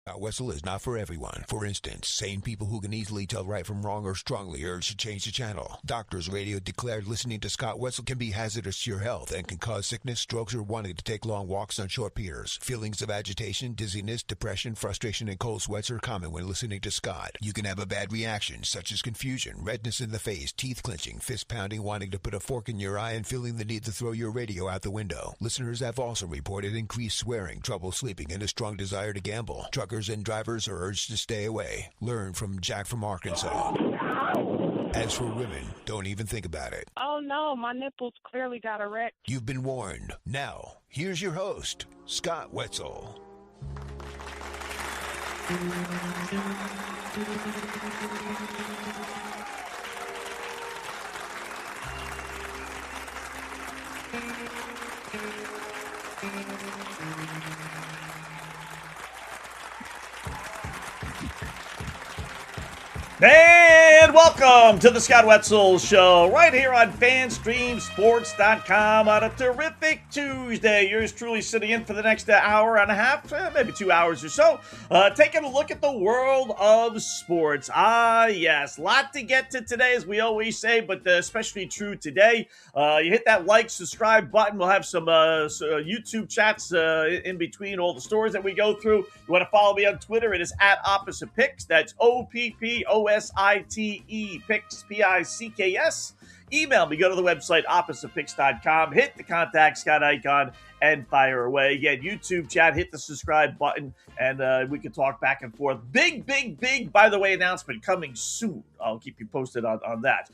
Scott Wetzel is not for everyone. For instance, sane people who can easily tell right from wrong or strongly urge to change the channel. Doctors Radio declared listening to Scott Wetzel can be hazardous to your health and can cause sickness, strokes, or wanting to take long walks on short piers. Feelings of agitation, dizziness, depression, frustration, and cold sweats are common when listening to Scott. You can have a bad reaction, such as confusion, redness in the face, teeth clenching, fist pounding, wanting to put a fork in your eye, and feeling the need to throw your radio out the window. Listeners have also reported increased swearing, trouble sleeping, and a strong desire to gamble. Truckers and drivers are urged to stay away. Learn from Jack from Arkansas. As for women, don't even think about it. Oh no, my nipples clearly got erect. You've been warned. Now, here's your host, Scott Wetzel. And welcome to the Scott Wetzel Show, right here on FanStreamSports.com on a terrific Tuesday. Yours truly sitting in for the next hour and a half, maybe 2 hours or so, taking a look at the world of sports. Yes, lot to get to today, as we always say, but especially true today. You hit that like, subscribe button. We'll have some YouTube chats in between all the stories that we go through. You want to follow me on Twitter? It is at Opposite Picks. That's OPPOSITE Picks, P-I-C-K-S. Email me. Go to the website, oppositepicks.com. Hit the contact Scott icon and fire away. Again, YouTube chat, hit the subscribe button, and we can talk back and forth. Big, by the way, announcement coming soon. I'll keep you posted on that.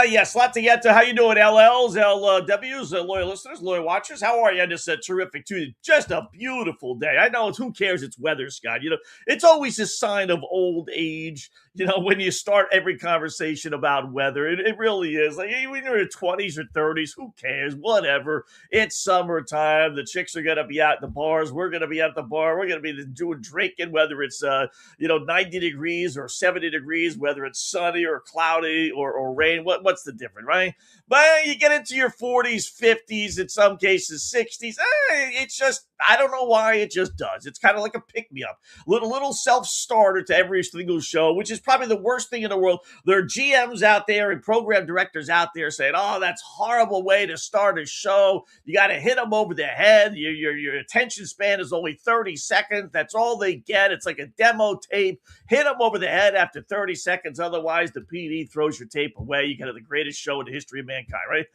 Yes, lot to get to. How you doing, LLs, LWs, loyal listeners, loyal watchers? How are you on this terrific Tuesday? Just a beautiful day. I know, who cares? It's weather, Scott. You know, it's always a sign of old age, you know, when you start every conversation about weather. It really is. Like, when you're in your 20s or 30s, who cares? Whatever. It's summertime. The chicks are going to be out in the bars. We're going to be at the bar. We're going to be doing drinking, whether it's, 90 degrees or 70 degrees, whether it's sunny or cloudy or rain. What's the difference, right? But you get into your 40s, 50s, in some cases 60s. It's just, I don't know why, it just does. It's kind of like a pick-me-up. Little self-starter to every single show, which is probably the worst thing in the world. There are GMs out there and program directors out there saying, oh, that's a horrible way to start a show. You got to hit them over the head. Your attention span is only 30 seconds. That's all they get. It's like a demo tape. Hit them over the head after 30 seconds. Otherwise, the PD throws your tape away. You got the greatest show in the history of mankind, right?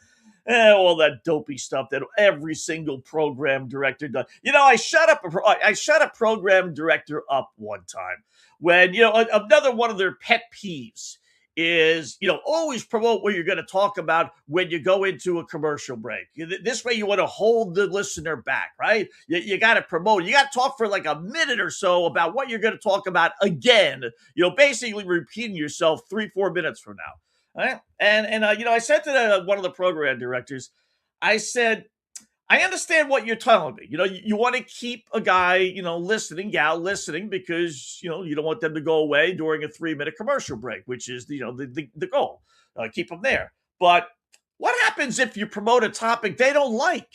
All that dopey stuff that every single program director does. You know, I shut a program director up one time when, another one of their pet peeves is, always promote what you're going to talk about when you go into a commercial break. This way you want to hold the listener back, right? You got to promote. You got to talk for like a minute or so about what you're going to talk about again, basically repeating yourself 3-4 minutes from now. Right? And I said to one of the program directors, I said, I understand what you're telling me. You want to keep a guy, listening, gal listening, because, you don't want them to go away during a 3-minute commercial break, which is, the goal. Keep them there. But what happens if you promote a topic they don't like?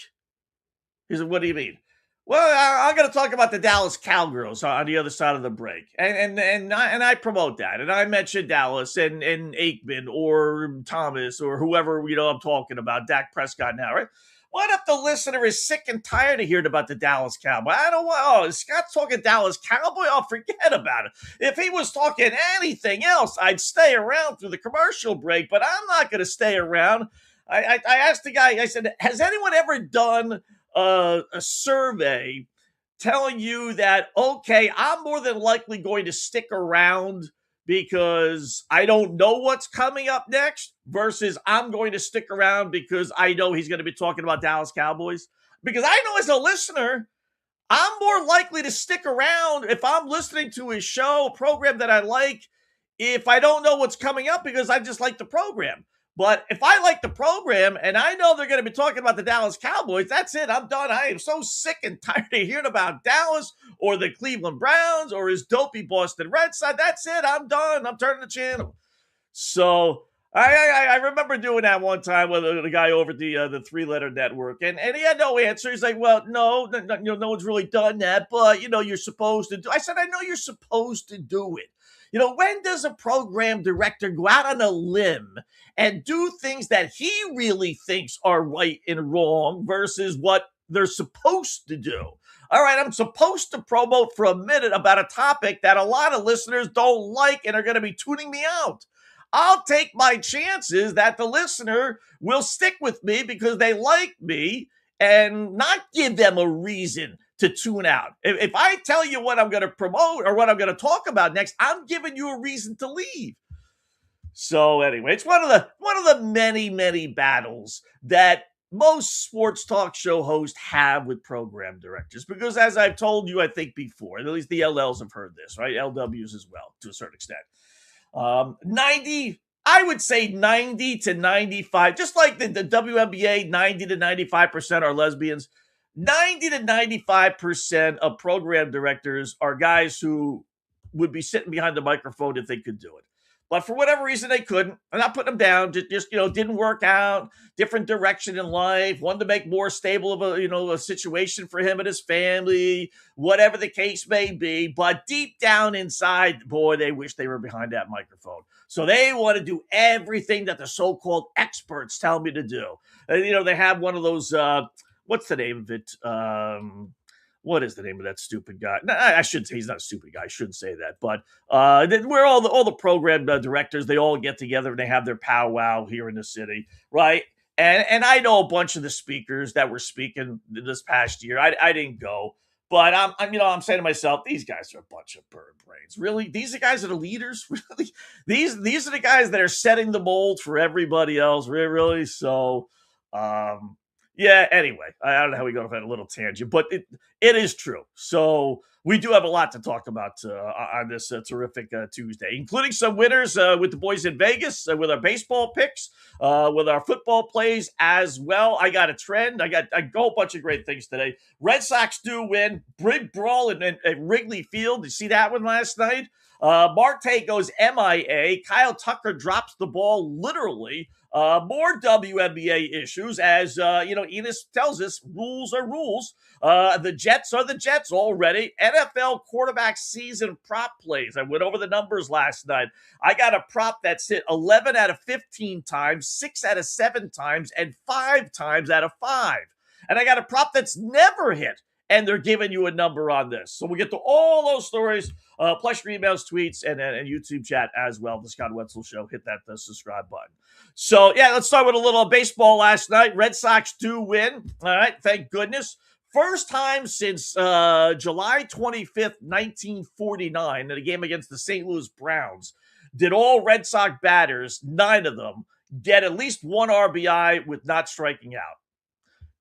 He said, what do you mean? Well, I'm going to talk about the Dallas Cowgirls on the other side of the break, and I promote that, and I mention Dallas and Aikman or Thomas or whoever I'm talking about, Dak Prescott now, right? What if the listener is sick and tired of hearing about the Dallas Cowboys? I don't want. Oh, Scott's talking Dallas Cowboy. I'll forget about it. If he was talking anything else, I'd stay around through the commercial break, but I'm not going to stay around. I asked the guy. I said, has anyone ever done a survey telling you that, okay, I'm more than likely going to stick around because I don't know what's coming up next versus I'm going to stick around because I know he's going to be talking about Dallas Cowboys? Because I know as a listener, I'm more likely to stick around if I'm listening to a show, a program that I like, if I don't know what's coming up because I just like the program. But if I like the program and I know they're going to be talking about the Dallas Cowboys, that's it. I'm done. I am so sick and tired of hearing about Dallas or the Cleveland Browns or his dopey Boston Red Sox. That's it. I'm done. I'm turning the channel. So I remember doing that one time with the guy over at the three-letter network, and he had no answer. He's like, "Well, no one's really done that, but you're supposed to do." I said, "I know you're supposed to do it. When does a program director go out on a limb and do things that he really thinks are right and wrong versus what they're supposed to do?" All right, I'm supposed to promote for a minute about a topic that a lot of listeners don't like and are going to be tuning me out. I'll take my chances that the listener will stick with me because they like me and not give them a reason to tune out. If I tell you what I'm going to promote or what I'm going to talk about next, I'm giving you a reason to leave. So anyway, it's one of the many battles that most sports talk show hosts have with program directors, because as I've told you, I think before, at least the LLs have heard this, right? LWs as well, to a certain extent. 90, I would say 90 to 95, just like the WNBA, 90 to 95% are lesbians. 90 to 95% of program directors are guys who would be sitting behind the microphone if they could do it. But for whatever reason, they couldn't. I'm not putting them down. Just didn't work out. Different direction in life. Wanted to make more stable of a situation for him and his family. Whatever the case may be. But deep down inside, boy, they wish they were behind that microphone. So they want to do everything that the so-called experts tell me to do. They have one of those. What's the name of it? What is the name of that stupid guy? No, I shouldn't say he's not a stupid guy. I shouldn't say that. But where all the program directors, they all get together and they have their powwow here in the city, right? And I know a bunch of the speakers that were speaking this past year. I didn't go, but I'm saying to myself, these guys are a bunch of bird brains. Really, these are guys that are leaders. Really, these are the guys that are setting the mold for everybody else. Really, so. Yeah, anyway, I don't know how we got off on a little tangent, but it is true. So we do have a lot to talk about on this terrific Tuesday, including some winners with the boys in Vegas, with our baseball picks, with our football plays as well. I got a trend. I got a whole bunch of great things today. Red Sox do win. Big brawl at Wrigley Field. You see that one last night? Marte goes MIA. Kyle Tucker drops the ball literally. More WNBA issues as, Enos tells us rules are rules. The Jets are the Jets already. NFL quarterback season prop plays. I went over the numbers last night. I got a prop that's hit 11 out of 15 times, 6 out of 7 times, and 5 times out of 5. And I got a prop that's never hit. And they're giving you a number on this. So we'll get to all those stories, plus your emails, tweets, and YouTube chat as well. The Scott Wetzel Show. Hit that subscribe button. So, yeah, let's start with a little baseball last night. Red Sox do win. All right, thank goodness. First time since July 25th, 1949, in a game against the St. Louis Browns, did all Red Sox batters, 9 of them, get at least 1 RBI with not striking out.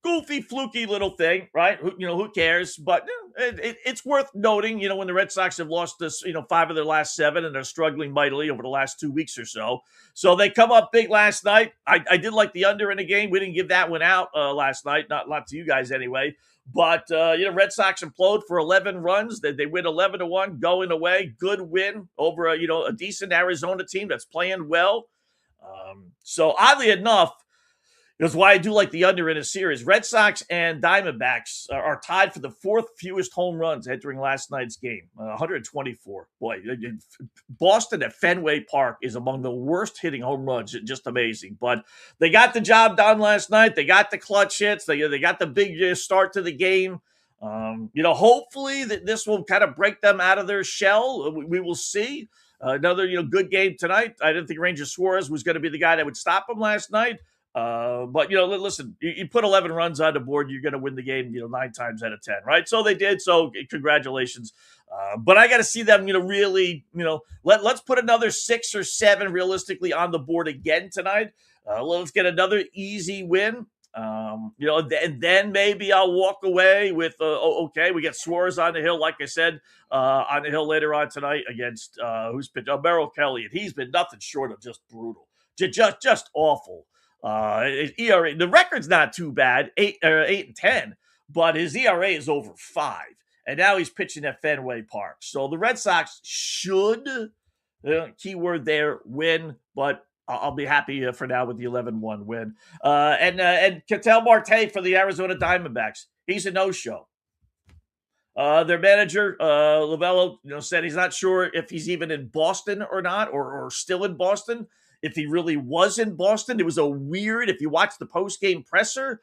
Goofy, fluky little thing, right? Who cares? But it's worth noting, when the Red Sox have lost this, 5 of their last 7 and they're struggling mightily over the last 2 weeks or so. So they come up big last night. I did like the under in the game. We didn't give that one out last night, not to you guys anyway. But, Red Sox implode for 11 runs. They win 11-1 going away. Good win over, a decent Arizona team that's playing well. So oddly enough, that's why I do like the under in a series. Red Sox and Diamondbacks are tied for the 4th fewest home runs entering last night's game, 124. Boy, Boston at Fenway Park is among the worst hitting home runs. Just amazing. But they got the job done last night. They got the clutch hits. They got the big start to the game. Hopefully that this will kind of break them out of their shell. We will see. Another, good game tonight. I didn't think Ranger Suarez was going to be the guy that would stop him last night. But listen, you put 11 runs on the board, you're going to win the game, 9 times out of 10, right? So they did. So congratulations. But I got to see them, really, let's put another 6 or 7 realistically on the board again tonight. Let's get another easy win. And then maybe I'll walk away with, okay, we get Suarez on the hill, like I said, on the hill later on tonight against, who's pitched? Merrill Kelly. And he's been nothing short of just brutal, just awful. ERA, the record's not too bad, 8-10, but his ERA is over 5, and now he's pitching at Fenway Park. So the Red Sox should, keyword there, win, but I'll be happy for now with the 11-1 win. And Ketel Marte for the Arizona Diamondbacks. He's a no-show. Their manager, Lovello, said he's not sure if he's even in Boston or not, or still in Boston. If he really was in Boston, it was a weird. If you watch the post-game presser,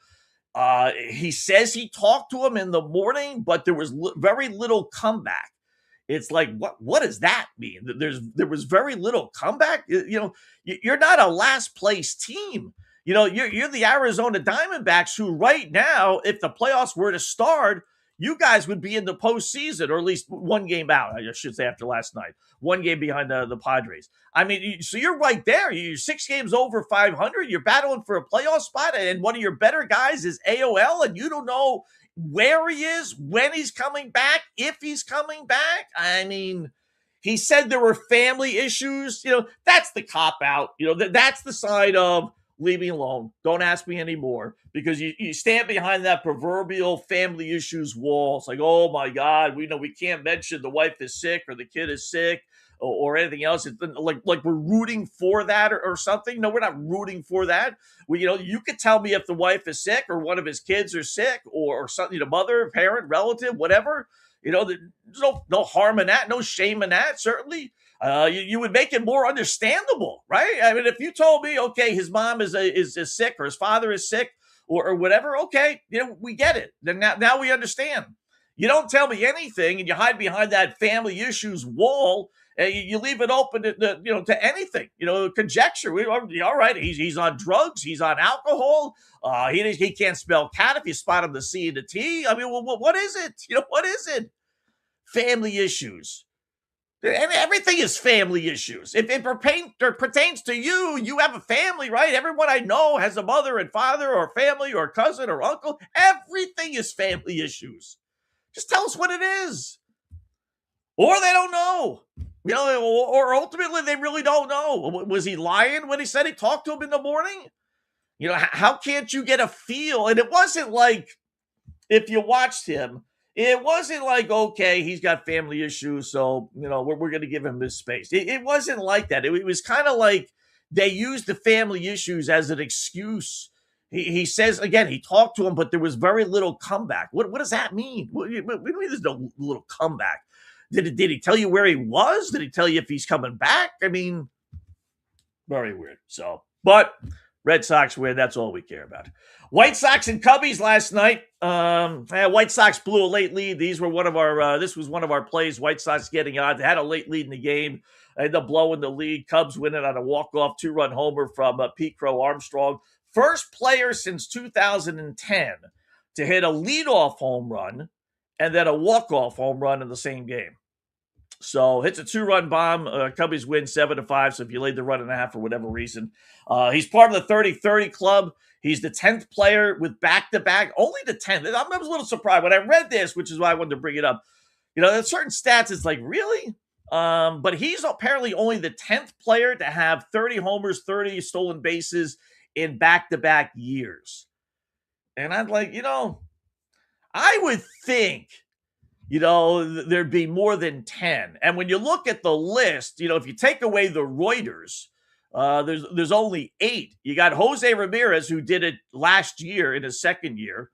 he says he talked to him in the morning, but there was very little comeback. It's like, what does that mean? There was very little comeback. You're not a last place team. You're the Arizona Diamondbacks, who right now, if the playoffs were to start, you guys would be in the postseason, or at least one game out, I should say, after last night. One game behind the Padres. I mean, so you're right there. You're 6 games over 500. You're battling for a playoff spot, and one of your better guys is AOL, and you don't know where he is, when he's coming back, if he's coming back. I mean, he said there were family issues. That's the cop-out. That's the side of, leave me alone. Don't ask me anymore, because you stand behind that proverbial family issues wall. It's like, oh my God, we can't mention the wife is sick or the kid is sick or anything else. It's like we're rooting for that or something. No, we're not rooting for that. You could tell me if the wife is sick or one of his kids are sick or something, mother, parent, relative, whatever. There's no harm in that, no shame in that, certainly. You would make it more understandable, right? I mean, if you told me, okay, his mom is sick or his father is sick or whatever, okay, we get it. Then now we understand. You don't tell me anything and you hide behind that family issues wall, and you leave it open to anything, conjecture. All right, he's on drugs, he's on alcohol, he can't spell cat if you spot him the C and the T. I mean, what is it? What is it? Family issues. And everything is family issues. If it pertains to you, you have a family, right? Everyone I know has a mother and father or family or cousin or uncle. Everything is family issues. Just tell us what it is. Or they don't know. Or ultimately they really don't know. Was he lying when he said he talked to him in the morning? How can't you get a feel? And it wasn't like, if you watched him, it wasn't like, okay, he's got family issues, so, we're going to give him his space. It wasn't like that. It was kind of like they used the family issues as an excuse. He says, again, he talked to him, but there was very little comeback. What does that mean? What do you mean there's no little comeback? Did he tell you where he was? Did he tell you if he's coming back? I mean, very weird. So, but Red Sox win. That's all we care about. White Sox and Cubbies last night. White Sox blew a late lead. This was one of our plays. White Sox getting on. They had a late lead in the game. They ended up blowing the lead. Cubs winning on a walk-off 2-run homer from Pete Crow Armstrong. First player since 2010 to hit a leadoff home run and then a walk-off home run in the same game. So hits a 2-run bomb. Cubbies win 7-5. So if you laid the run and a half for whatever reason, he's part of the 30-30 club. He's the 10th player with back-to-back. Only the 10th. I was a little surprised when I read this, which is why I wanted to bring it up. There's certain stats. It's like, really? But he's apparently only the 10th player to have 30 homers, 30 stolen bases in back-to-back years. And I'm like, I would think, there'd be more than 10. And when you look at the list, if you take away the Reuters, there's only 8. You got Jose Ramirez, who did it last year in his second year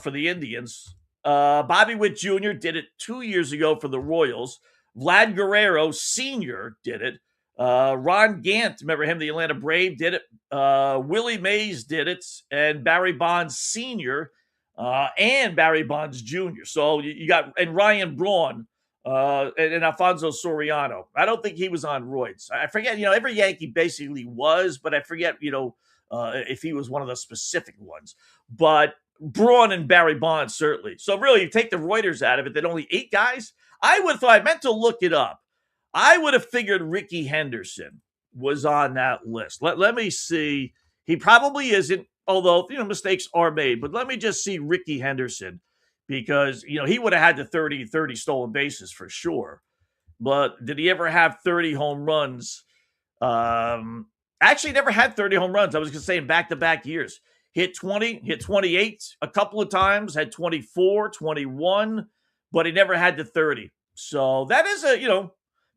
for the Indians. Bobby Witt Jr. did it 2 years ago for the Royals. Vlad Guerrero Sr. did it. Ron Gant, remember him, the Atlanta Brave, did it. Willie Mays did it. And Barry Bonds Sr. And Barry Bonds Jr. So you got, and Ryan Braun, and Alfonso Soriano. I don't think he was on roids. I forget, every Yankee basically was, but I forget, if he was one of the specific ones. But Braun and Barry Bonds, certainly. So really, you take the Reuters out of it, then only 8 guys? I meant to look it up. I would have figured Ricky Henderson was on that list. Let me see. He probably isn't, although, mistakes are made. But let me just see Ricky Henderson, because, he would have had the 30 stolen bases for sure. But did he ever have 30 home runs? Actually, never had 30 home runs. I was going to say in back-to-back years. Hit 20, hit 28 a couple of times, had 24, 21, but he never had the 30. So that is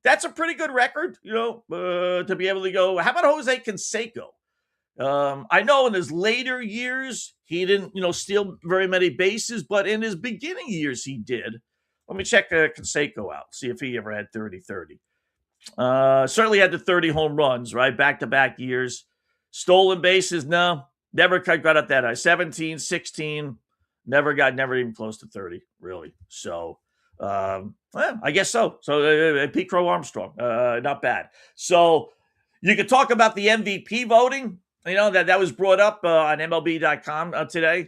that's a pretty good record, to be able to go. How about Jose Canseco? I know in his later years, he didn't, steal very many bases, but in his beginning years, he did. Let me check Canseco out, see if he ever had 30-30. Certainly had the 30 home runs, right? Back-to-back years. Stolen bases, no. Never got up that high. 17, 16, never even close to 30, really. So, I guess so. So, Pete Crow Armstrong, not bad. So, you could talk about the MVP voting. That was brought up on MLB.com today.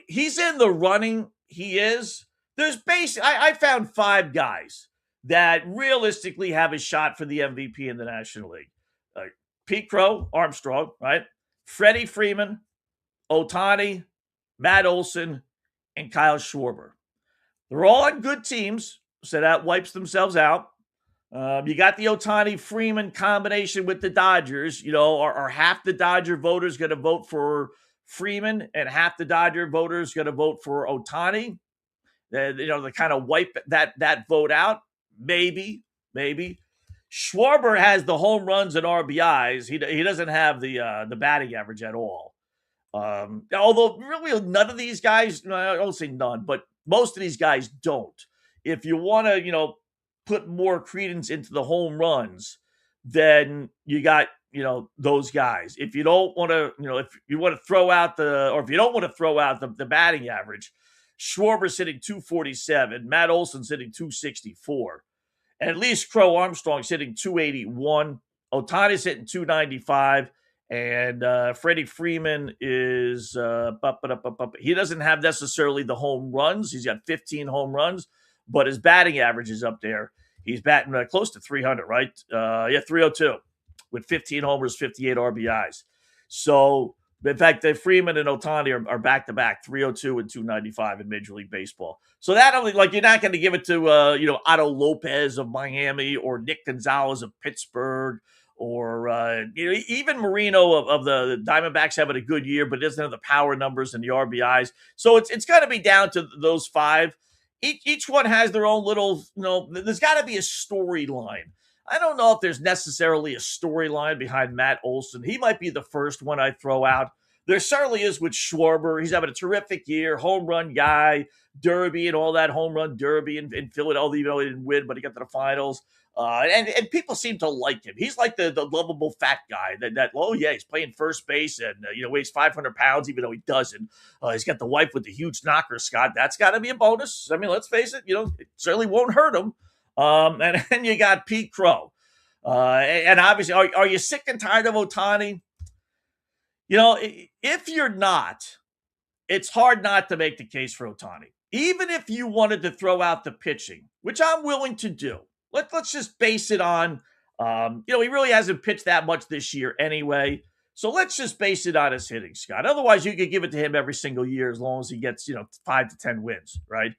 He's in the running. He is. There's I found 5 guys that realistically have a shot for the MVP in the National League. Pete Crow, Armstrong, right? Freddie Freeman, Ohtani, Matt Olson, and Kyle Schwarber. They're all on good teams, so that wipes themselves out. You got the Ohtani-Freeman combination with the Dodgers. Are half the Dodger voters going to vote for Freeman and half the Dodger voters going to vote for Ohtani? To kind of wipe that vote out? Maybe. Schwarber has the home runs and RBIs. He doesn't have the batting average at all. Although really none of these guys, I don't say none, but most of these guys don't. If you want to, put more credence into the home runs, then you got, those guys. If you don't want to, if you want to throw out the batting average, Schwarber's hitting 247, Matt Olson's hitting 264. And at least Crow Armstrong's hitting 281. Ohtani's hitting 295. And Freddie Freeman is he doesn't have necessarily the home runs. He's got 15 home runs, but his batting average is up there. He's batting close to 300, right? 302 with 15 homers, 58 RBIs. So, in fact, Freeman and Ohtani are back-to-back, 302 and 295 in Major League Baseball. So that only, you're not going to give it to, Otto Lopez of Miami or Nick Gonzalez of Pittsburgh or, even Marino of the Diamondbacks having a good year, but doesn't have the power numbers and the RBIs. So it's got to be down to those 5. Each one has their own little, there's got to be a storyline. I don't know if there's necessarily a storyline behind Matt Olson. He might be the first one I throw out. There certainly is with Schwarber. He's having a terrific year, home run guy, derby and all that, home run derby in Philadelphia. Even though he didn't win, but he got to the finals. And people seem to like him. He's like the lovable fat guy he's playing first base and, weighs 500 pounds, even though he doesn't. He's got the wife with the huge knocker, Scott. That's got to be a bonus. I mean, let's face it, it certainly won't hurt him. And then you got Pete Crow. And obviously, are you sick and tired of Ohtani? If you're not, it's hard not to make the case for Ohtani. Even if you wanted to throw out the pitching, which I'm willing to do. Let's just base it on, he really hasn't pitched that much this year anyway. So let's just base it on his hitting, Scott. Otherwise, you could give it to him every single year as long as he gets, 5 to 10 wins, right?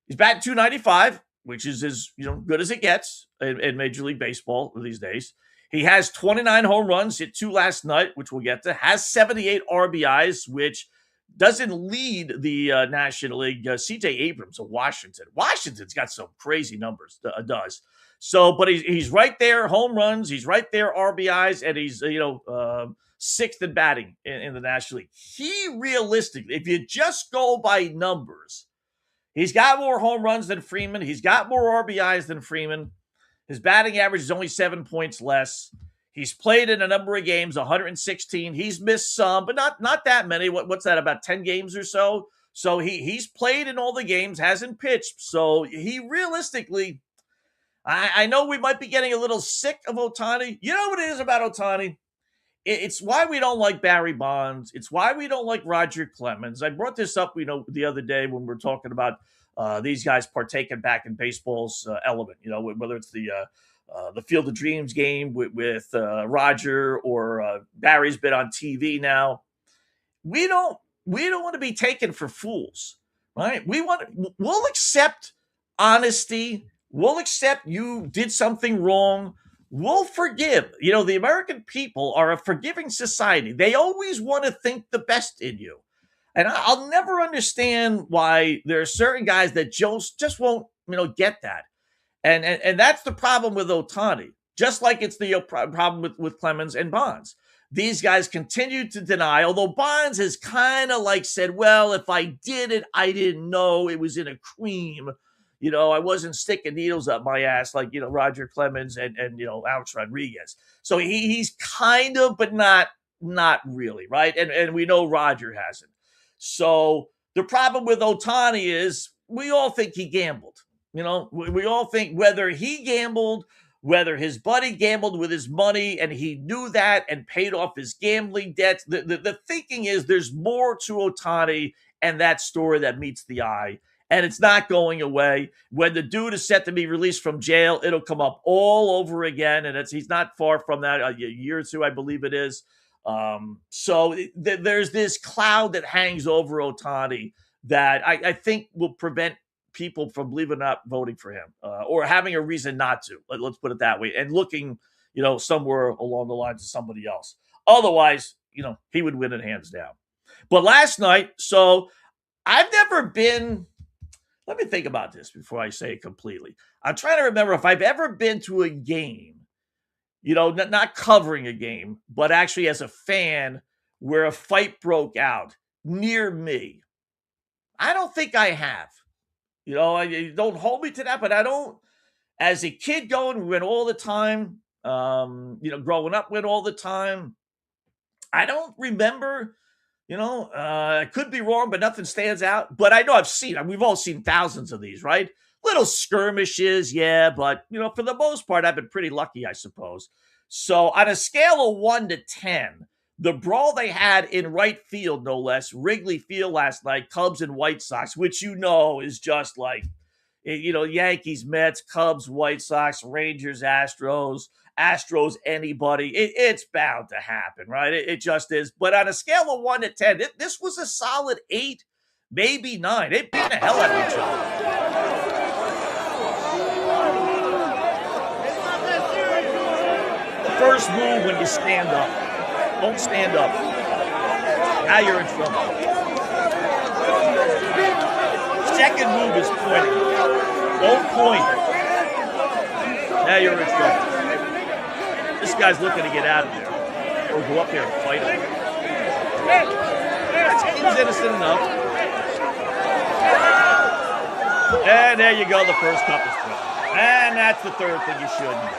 He's batting 295, which is as good as it gets in Major League Baseball these days. He has 29 home runs, hit 2 last night, which we'll get to, has 78 RBIs, which doesn't lead the National League. C.J. Abrams of Washington. Washington's got some crazy numbers, does. So, but he's right there, home runs. He's right there, RBIs, and he's, 6th in batting in the National League. He realistically, if you just go by numbers, he's got more home runs than Freeman. He's got more RBIs than Freeman. His batting average is only 7 points less. He's played in a number of games, 116. He's missed some, but not that many. What's that, about 10 games or so? So he's played in all the games, hasn't pitched. So he realistically, I know we might be getting a little sick of Ohtani. You know what it is about Ohtani? It's why we don't like Barry Bonds. It's why we don't like Roger Clemens. I brought this up, the other day when we were talking about these guys partaking back in baseball's element, whether it's the Field of Dreams game with Roger or Barry's been on TV now. We don't want to be taken for fools, right? We'll accept honesty. We'll accept you did something wrong. We'll forgive. The American people are a forgiving society. They always want to think the best in you. And I'll never understand why there are certain guys that just won't, get that. And that's the problem with Ohtani, just like it's the problem with Clemens and Bonds. These guys continue to deny, although Bonds has kind of like said, well, if I did it, I didn't know it was in a cream. I wasn't sticking needles up my ass like, Roger Clemens and Alex Rodriguez. So he's kind of, but not really, right? And we know Roger hasn't. So the problem with Ohtani is we all think he gambled. We all think whether he gambled, whether his buddy gambled with his money and he knew that and paid off his gambling debts. The thinking is there's more to Ohtani and that story that meets the eye. And it's not going away. When the dude is set to be released from jail, it'll come up all over again. And he's not far from that, a year or two, I believe it is. So there's this cloud that hangs over Ohtani that I think will prevent people from, believe it or not, voting for him or having a reason not to. Let's put it that way. And looking, somewhere along the lines of somebody else. Otherwise, he would win it hands down. But last night, so I've never been, let me think about this before I say it completely. I'm trying to remember if I've ever been to a game, not covering a game, but actually as a fan where a fight broke out near me. I don't think I have. Don't hold me to that, but I don't. As a kid we went all the time. Growing up, went all the time. I don't remember, I could be wrong, but nothing stands out. But I know I've seen, we've all seen thousands of these, right? Little skirmishes, yeah, but, for the most part, I've been pretty lucky, I suppose. So on a scale of 1 to 10, the brawl they had in right field, no less, Wrigley Field last night, Cubs and White Sox, which is just like, Yankees, Mets, Cubs, White Sox, Rangers, Astros, anybody. It's bound to happen, right? It just is. But on a scale of 1 to 10, this was a solid 8, maybe 9. They beat the hell out of each other. First move when you stand up. Don't stand up. Now you're in trouble. Second move is pointing. Don't point. Now you're in trouble. This guy's looking to get out of there. Or go up there and fight him. He's innocent enough. And there you go. The first cup is thrown. And that's the third thing you shouldn't do.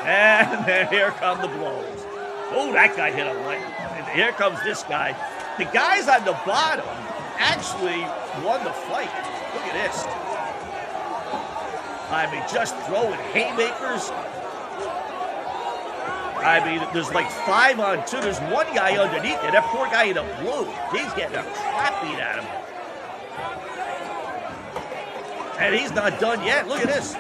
And here come the blows. Oh, that guy hit a leg. And here comes this guy. The guys on the bottom actually won the fight. Look at this. I mean, just throwing haymakers. I mean, there's like 5 on 2. There's one guy underneath there. That poor guy in the blue. He's getting a crap beat at him. And he's not done yet. Look at this.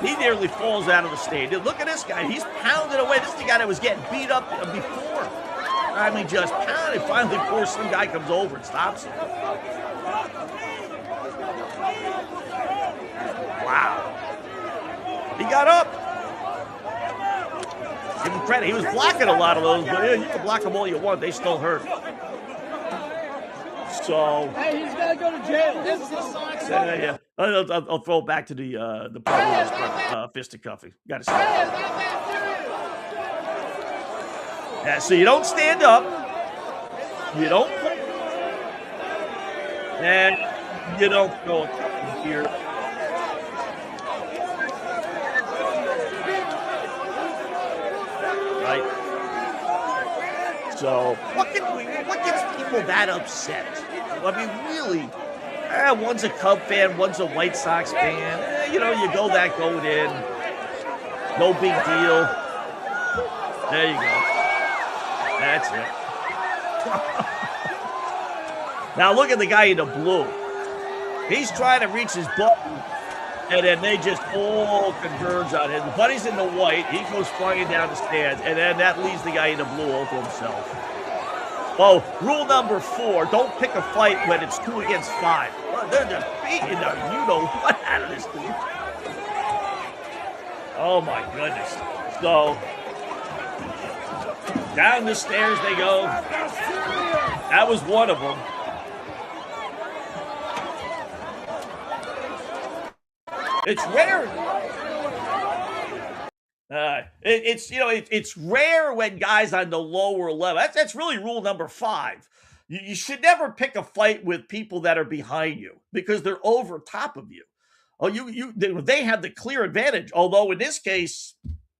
He nearly falls out of the stage. Look at this guy. He's pounding away. This is the guy that was getting beat up before. I mean, just pounding. Finally, poor some guy comes over and stops him. Wow. He got up. Give him credit. He was blocking a lot of those, but yeah, you can block them all you want. They still hurt. So. Hey, he's got to go to jail. This is the sign. Yeah. I'll throw it back to the fisticuffing. Got to say. Yeah, so you don't stand up. You don't. And you don't go here. Right? So, what gets people that upset? I mean, really, one's a Cub fan, one's a White Sox fan. You go that going in. No big deal. There you go. That's it. Now look at the guy in the blue. He's trying to reach his button, and then they just all converge on him. The buddy's in the white. He goes flying down the stands, and then that leaves the guy in the blue all to himself. Oh, rule number 4, don't pick a fight when it's 2 against 5. Well, they're just beating the you-know-what out of this dude. Oh, my goodness. So, down the stairs they go. That was one of them. It's rare. It's rare when guys on the lower level. That's really rule number 5. You should never pick a fight with people that are behind you because they're over top of you. Oh, they have the clear advantage. Although in this case,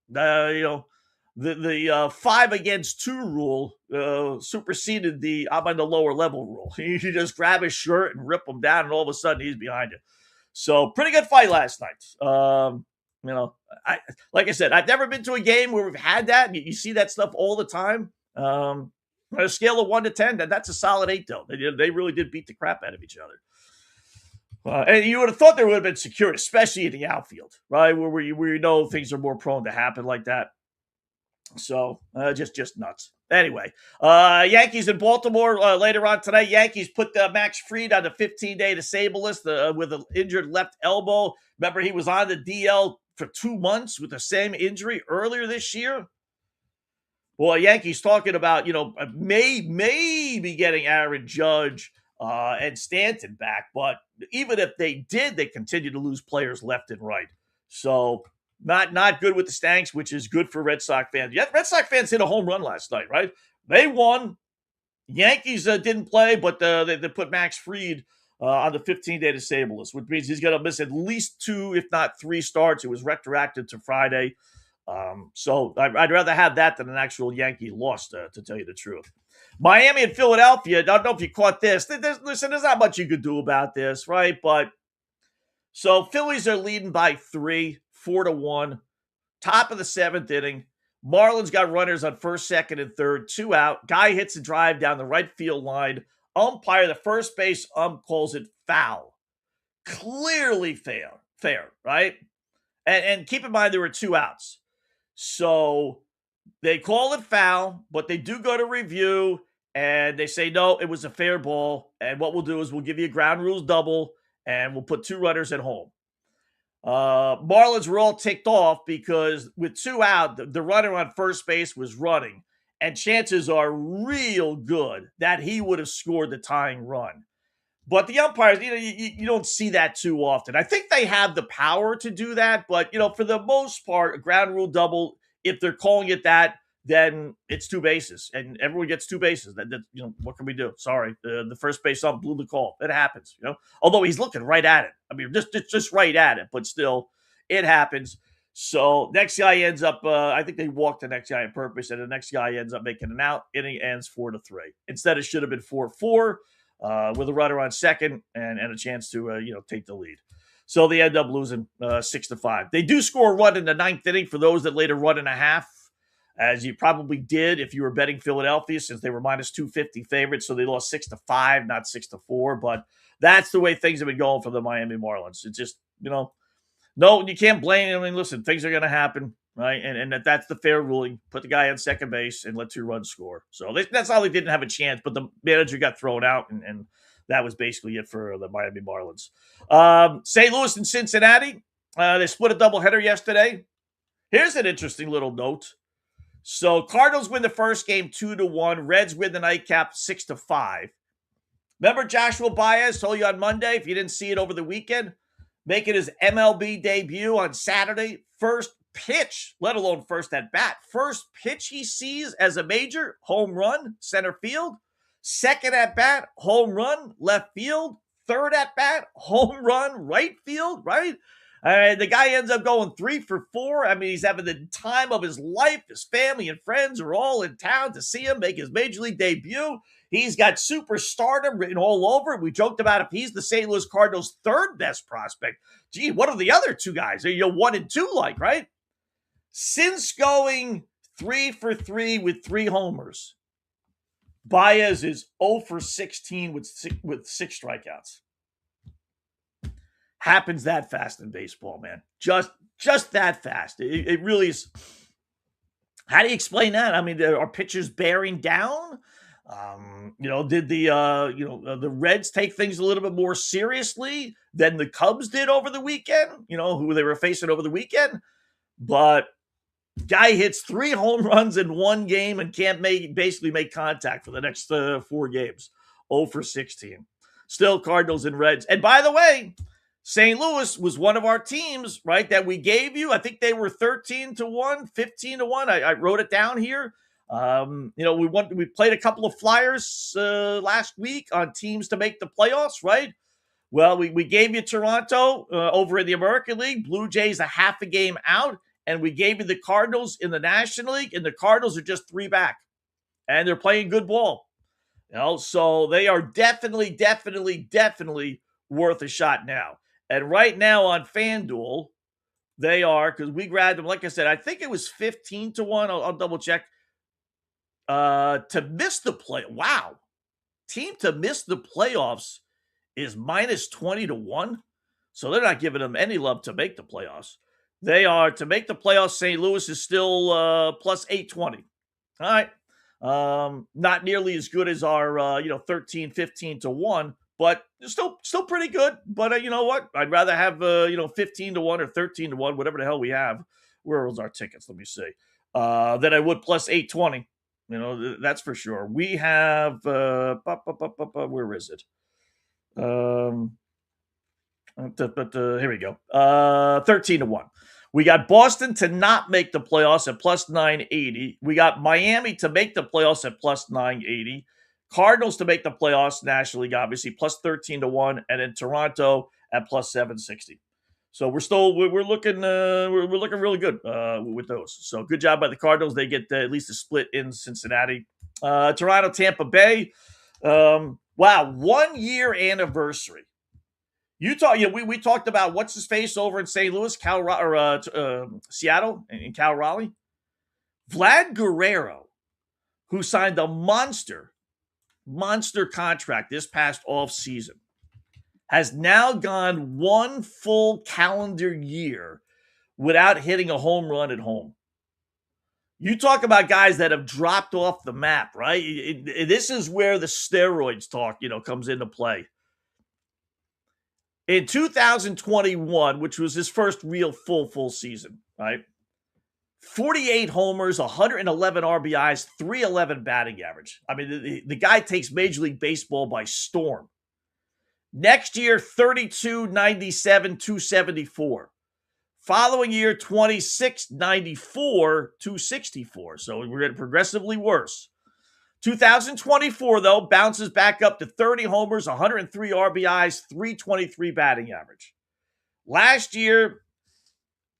the 5 against 2 rule superseded the I'm on the lower level rule. You just grab his shirt and rip him down, and all of a sudden he's behind you. So pretty good fight last night. Like I said, I've never been to a game where we've had that. You see that stuff all the time. On a scale of 1 to 10, that's a solid 8, though. They really did beat the crap out of each other. And you would have thought there would have been security, especially in the outfield, right? Where you know things are more prone to happen like that. So just nuts. Anyway, Yankees in Baltimore later on tonight. Yankees put Max Fried on the 15-day disabled list with an injured left elbow. Remember, he was on the DL for 2 months with the same injury earlier this year. Well, Yankees talking about, maybe getting Aaron Judge and Stanton back. But even if they did, they continue to lose players left and right. So not good with the Stanks, which is good for Red Sox fans. Yeah, Red Sox fans hit a home run last night, right? They won. Yankees didn't play, but they put Max Fried on the 15-day disabled list, which means he's going to miss at least 2, if not 3 starts. It was retroactive to Friday. So I'd rather have that than an actual Yankee loss, to tell you the truth. Miami and Philadelphia, I don't know if you caught this. Listen, there's not much you could do about this, right? But so Phillies are leading by 3, 4-1, top of the 7th inning. Marlins got runners on first, second, and third, 2 out. Guy hits a drive down the right field line. Umpire, the first base calls it foul. Clearly fair, right? And keep in mind there were 2 outs. So they call it foul, but they do go to review, and they say, no, it was a fair ball, and what we'll do is we'll give you a ground rules double, and we'll put 2 runners at home. Marlins were all ticked off because with 2 out, the runner on first base was running, and chances are real good that he would have scored the tying run. But the umpires, you don't see that too often. I think they have the power to do that, but, for the most part, a ground rule double, if they're calling it that, then it's 2 bases, and everyone gets 2 bases. What can we do? Sorry, the first base ump blew the call. It happens, Although he's looking right at it. I mean, just right at it, but still, it happens. So next guy ends up, I think they walked the next guy on purpose, and the next guy ends up making an out. Inning ends 4-3. Instead, it should have been 4-4 with a runner on second and a chance to, take the lead. So they end up losing 6-5. They do score a run in the 9th inning for those that laid a run and a half, as you probably did if you were betting Philadelphia, since they were minus 250 favorites. So they lost 6-5, not 6-4. But that's the way things have been going for the Miami Marlins. It's just, no, you can't blame them. I mean, listen, things are going to happen, right? And that's the fair ruling. Put the guy on second base and let 2 runs score. So that's how they didn't have a chance. But the manager got thrown out, and that was basically it for the Miami Marlins. St. Louis and Cincinnati, they split a doubleheader yesterday. Here's an interesting little note. So Cardinals win the first game 2-1. Reds win the nightcap 6-5. Remember Joshua Baez told you on Monday, if you didn't see it over the weekend, making his MLB debut on Saturday. First pitch, let alone first at bat. First pitch he sees as a major, home run, center field. Second at bat, home run, left field. Third at bat, home run, right field, right? The guy ends up going 3 for 4. I mean, he's having the time of his life. His family and friends are all in town to see him make his major league debut. He's got superstardom written all over it. We joked about if he's the St. Louis Cardinals' 3rd best prospect. Gee, what are the other 2 guys? Are you 1 and 2 like, right? Since going 3 for 3 with 3 homers, Baez is 0 for 16 with 6 strikeouts. Happens that fast in baseball, man. Just that fast. It really is. How do you explain that? I mean, are pitchers bearing down? Did the Reds take things a little bit more seriously than the Cubs did over the weekend? Who they were facing over the weekend. But guy hits 3 home runs in 1 game and can't basically make contact for the next 4 games. 0 for 16. Still Cardinals and Reds. And by the way, St. Louis was one of our teams, right, that we gave you. I think they were 13-1, 15-1. I wrote it down here. We played a couple of flyers last week on teams to make the playoffs, right? Well, we gave you Toronto over in the American League. Blue Jays a half a game out, and we gave you the Cardinals in the National League, and the Cardinals are just 3 back, and they're playing good ball. So they are definitely worth a shot now. And right now on FanDuel, they are, because we grabbed them, like I said, I think it was 15-1. I'll double check. To miss the play. Wow. Team to miss the playoffs is minus 20-1. So they're not giving them any love to make the playoffs. They are, to make the playoffs, St. Louis is still plus 820. All right. Not nearly as good as our 13-15-1, but still pretty good. But you know what? I'd rather have 15-1 or 13-1, whatever the hell we have. Where was our tickets? Let me see. Than I would plus 820. That's for sure. We have where is it? Here we go. 13-1. We got Boston to not make the playoffs at plus 980. We got Miami to make the playoffs at plus 980. Cardinals to make the playoffs, National League, obviously, plus 13-1, and then Toronto at plus 760. So we're looking really good with those. So good job by the Cardinals. They get at least a split in Cincinnati. Toronto, Tampa Bay. Wow, 1 year anniversary. We talked about what's his face over in St. Louis, Seattle, and Cal Raleigh. Vlad Guerrero, who signed a monster contract this past off season, has now gone 1 full calendar year without hitting a home run at home. You talk about guys that have dropped off the map, right? This is where the steroids talk, comes into play. In 2021, which was his first real full season, right? 48 homers, 111 RBIs, 311 batting average. I mean, the guy takes Major League Baseball by storm. Next year, 32, 97, 274. Following year, 26, 94, 264. So we're getting progressively worse. 2024, though, bounces back up to 30 homers, 103 RBIs, 323 batting average. Last year,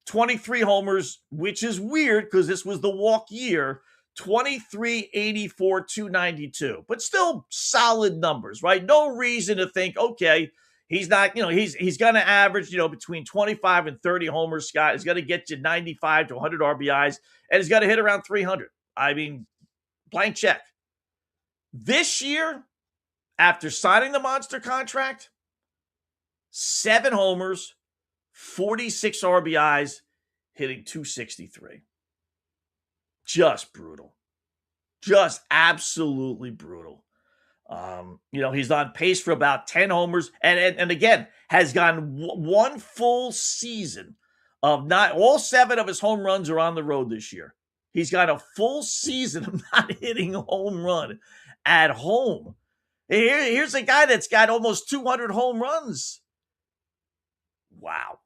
23 homers, which is weird because this was the walk year, 23, 84, 292. But still solid numbers, right? No reason to think, okay, he's not, he's going to average, between 25 and 30 homers, Scott. He's going to get you 95 to 100 RBIs, and he's got to hit around 300. I mean, blank check. This year, after signing the monster contract, 7 homers, 46 RBIs, hitting 263. Just brutal. Just absolutely brutal. He's on pace for about 10 homers, and again, has gone 1 full season of not all 7 of his home runs are on the road this year. He's got a full season of not hitting a home run at home. Here's a guy that's got almost 200 home runs. Wow.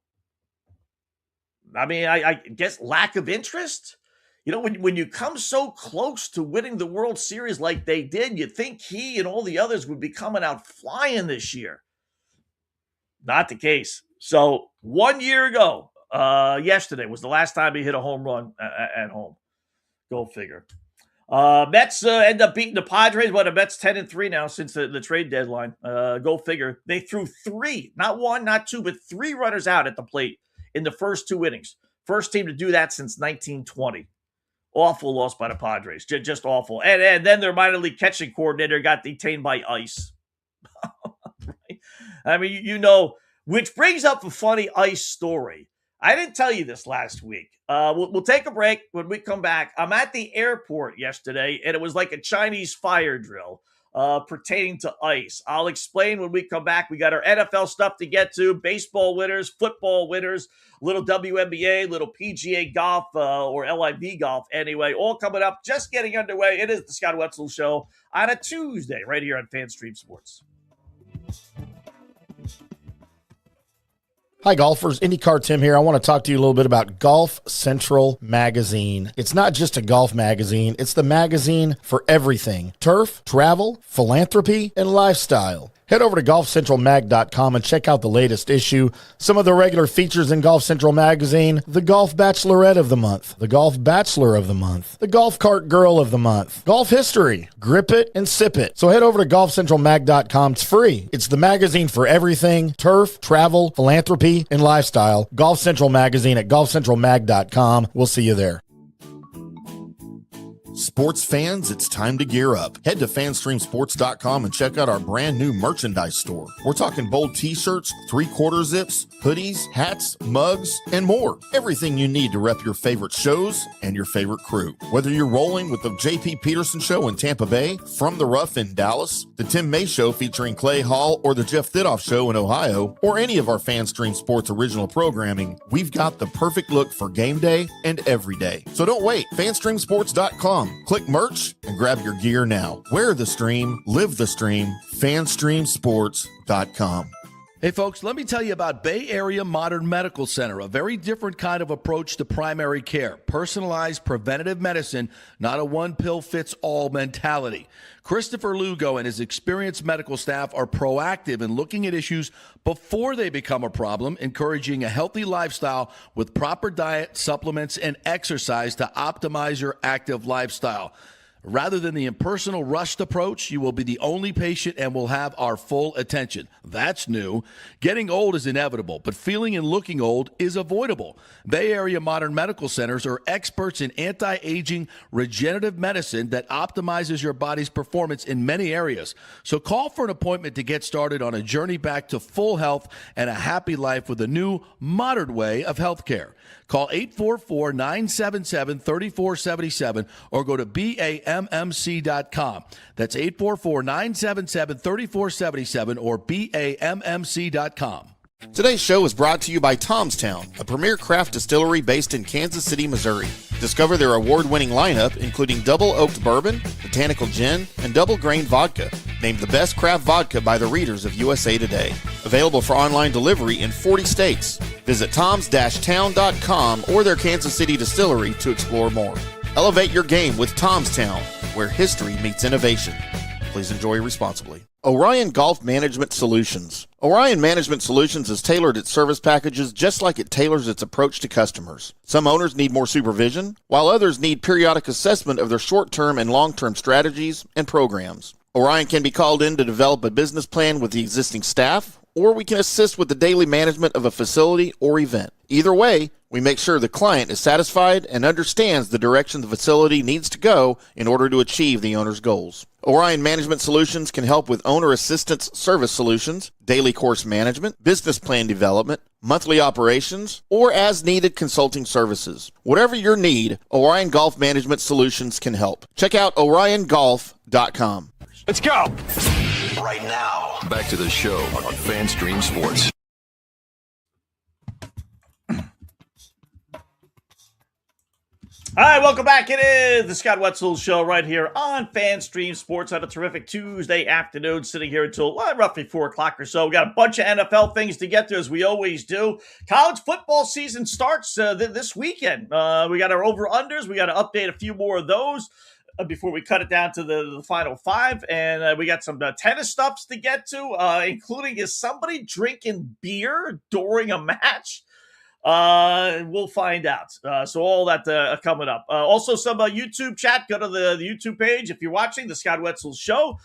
I mean, I guess lack of interest. When you come so close to winning the World Series like they did, you'd think he and all the others would be coming out flying this year. Not the case. So 1 year ago, yesterday was the last time he hit a home run at home. Go figure. Mets end up beating the Padres. The Mets 10-3 now since the trade deadline. Go figure. They threw 3, not 1, not 2, but 3 runners out at the plate in the first 2 innings. First team to do that since 1920. Awful loss by the Padres. Just awful. And then their minor league catching coordinator got detained by ICE. Right? I mean, which brings up a funny ICE story. I didn't tell you this last week. We'll take a break. When we come back, I'm at the airport yesterday, and it was like a Chinese fire drill pertaining to ICE. I'll explain when we come back. We got our NFL stuff to get to, baseball winners, football winners, little WNBA, little PGA golf, or LIV golf anyway, all coming up, just getting underway. It is the Scott Wetzel Show on a Tuesday right here on FanStream Sports. Hi, golfers. IndyCar Tim here. I want to talk to you a little bit about Golf Central Magazine. It's not just a golf magazine. It's the magazine for everything. Turf, travel, philanthropy, and lifestyle. Head over to golfcentralmag.com and check out the latest issue. Some of the regular features in Golf Central Magazine: the Golf Bachelorette of the Month, the Golf Bachelor of the Month, the Golf Cart Girl of the Month, Golf History, Grip It and Sip It. So head over to golfcentralmag.com. It's free. It's the magazine for everything: turf, travel, philanthropy, and lifestyle. Golf Central Magazine at golfcentralmag.com. We'll see you there. Sports fans, it's time to gear up. Head to fanstreamsports.com and check out our brand new merchandise store. We're talking bold t-shirts, 3/4 zips, hoodies, hats, mugs, and more. Everything you need to rep your favorite shows and your favorite crew. Whether you're rolling with the J.P. Peterson Show in Tampa Bay, From the Rough in Dallas, the Tim May Show featuring Clay Hall, or the Jeff Thidoff Show in Ohio, or any of our FanStream Sports original programming, we've got the perfect look for game day and every day. So don't wait. fanstreamsports.com. Click merch and grab your gear now. Wear the stream, live the stream. fanstreamsports.com. Hey folks, let me tell you about Bay Area Modern Medical Center, a very different kind of approach to primary care. Personalized preventative medicine, not a one-pill-fits-all mentality. Christopher Lugo and his experienced medical staff are proactive in looking at issues before they become a problem, encouraging a healthy lifestyle with proper diet, supplements, and exercise to optimize your active lifestyle. Rather than the impersonal, rushed approach, you will be the only patient and will have our full attention. That's new. Getting old is inevitable, but feeling and looking old is avoidable. Bay Area Modern Medical Centers are experts in anti-aging regenerative medicine that optimizes your body's performance in many areas. So call for an appointment to get started on a journey back to full health and a happy life with a new, modern way of healthcare. Call 844-977-3477 or go to BAMMC.com. That's 844-977-3477 or BAMMC.com. Today's show is brought to you by Tomstown, a premier craft distillery based in Kansas City, Missouri. Discover their award-winning lineup, including double oaked bourbon, botanical gin, and double grain vodka. Named the best craft vodka by the readers of USA Today. Available for online delivery in 40 states. Visit toms-town.com or their Kansas City distillery to explore more. Elevate your game with Tomstown, where history meets innovation. Please enjoy responsibly. Orion Golf Management Solutions. Orion Management Solutions has tailored its service packages just like it tailors its approach to customers. Some owners need more supervision, while others need periodic assessment of their short-term and long-term strategies and programs. Orion can be called in to develop a business plan with the existing staff, or we can assist with the daily management of a facility or event. Either way, we make sure the client is satisfied and understands the direction the facility needs to go in order to achieve the owner's goals. Orion Management Solutions can help with owner assistance service solutions, daily course management, business plan development, monthly operations, or as-needed consulting services. Whatever your need, Orion Golf Management Solutions can help. Check out oriongolf.com. Let's go. Right now, back to the show on FanStream Sports. All right, welcome back. It is the Scott Wetzel Show right here on FanStream Sports on a terrific Tuesday afternoon, sitting here until roughly 4 o'clock or so. We got a bunch of NFL things to get to, as we always do. College football season starts this weekend. We got our over-unders. We got to update a few more of those before we cut it down to the final five. And we got some tennis stuffs to get to, including, is somebody drinking beer during a match? We'll find out. So all that coming up. Also some YouTube chat. Go to the YouTube page if you're watching the Scott Wetzel Show.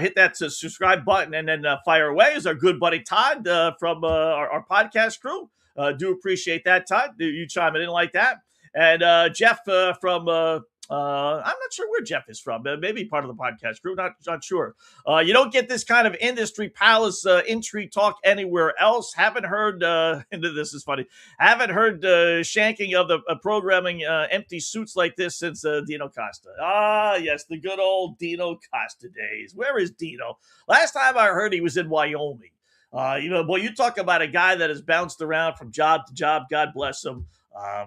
Hit that subscribe button and then fire away. Is our good buddy Todd from our podcast crew. Do appreciate that, Todd. You chiming in like that. And Jeff from I'm not sure where Jeff is from. Maybe part of the podcast crew. Not sure. You don't get this kind of industry palace intrigue talk anywhere else. Haven't heard, and this is funny, haven't heard shanking of the programming empty suits like this since Dino Costa. Ah, yes, the good old Dino Costa days. Where is Dino? Last time I heard he was in Wyoming. Boy, you talk about a guy that has bounced around from job to job. God bless him.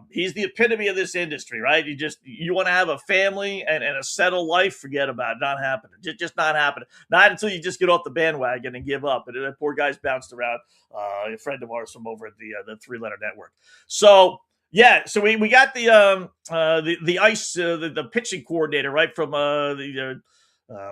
He's the epitome of this industry, right? You want to have a family and a settled life, forget about it. Not happening. Just not happening. Not until you just get off the bandwagon and give up. And that poor guy's bounced around. A friend of ours from over at the Three-Letter Network. So yeah, so we got the ice the pitching coordinator, right, from the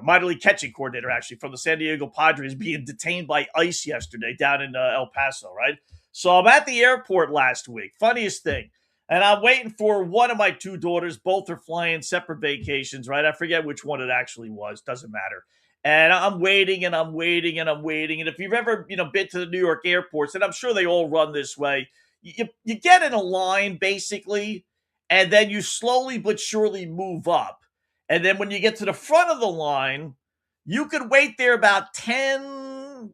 minor league catching coordinator, actually, from the San Diego Padres, being detained by ICE yesterday down in El Paso, right? So I'm at the airport last week. Funniest thing. And I'm waiting for one of my two daughters. Both are flying separate vacations, right? I forget which one it actually was. Doesn't matter. And I'm waiting and I'm waiting and I'm waiting. And if you've ever, been to the New York airports, and I'm sure they all run this way, you get in a line, basically, and then you slowly but surely move up. And then when you get to the front of the line, you could wait there about 10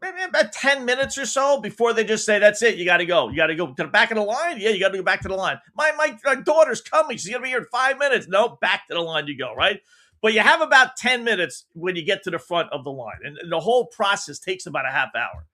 minutes or so before they just say, that's it, you got to go. You got to go to the back of the line? Yeah, you got to go back to the line. My daughter's coming. She's going to be here in 5 minutes. No, back to the line you go, right? But you have about 10 minutes when you get to the front of the line. And the whole process takes about a half hour.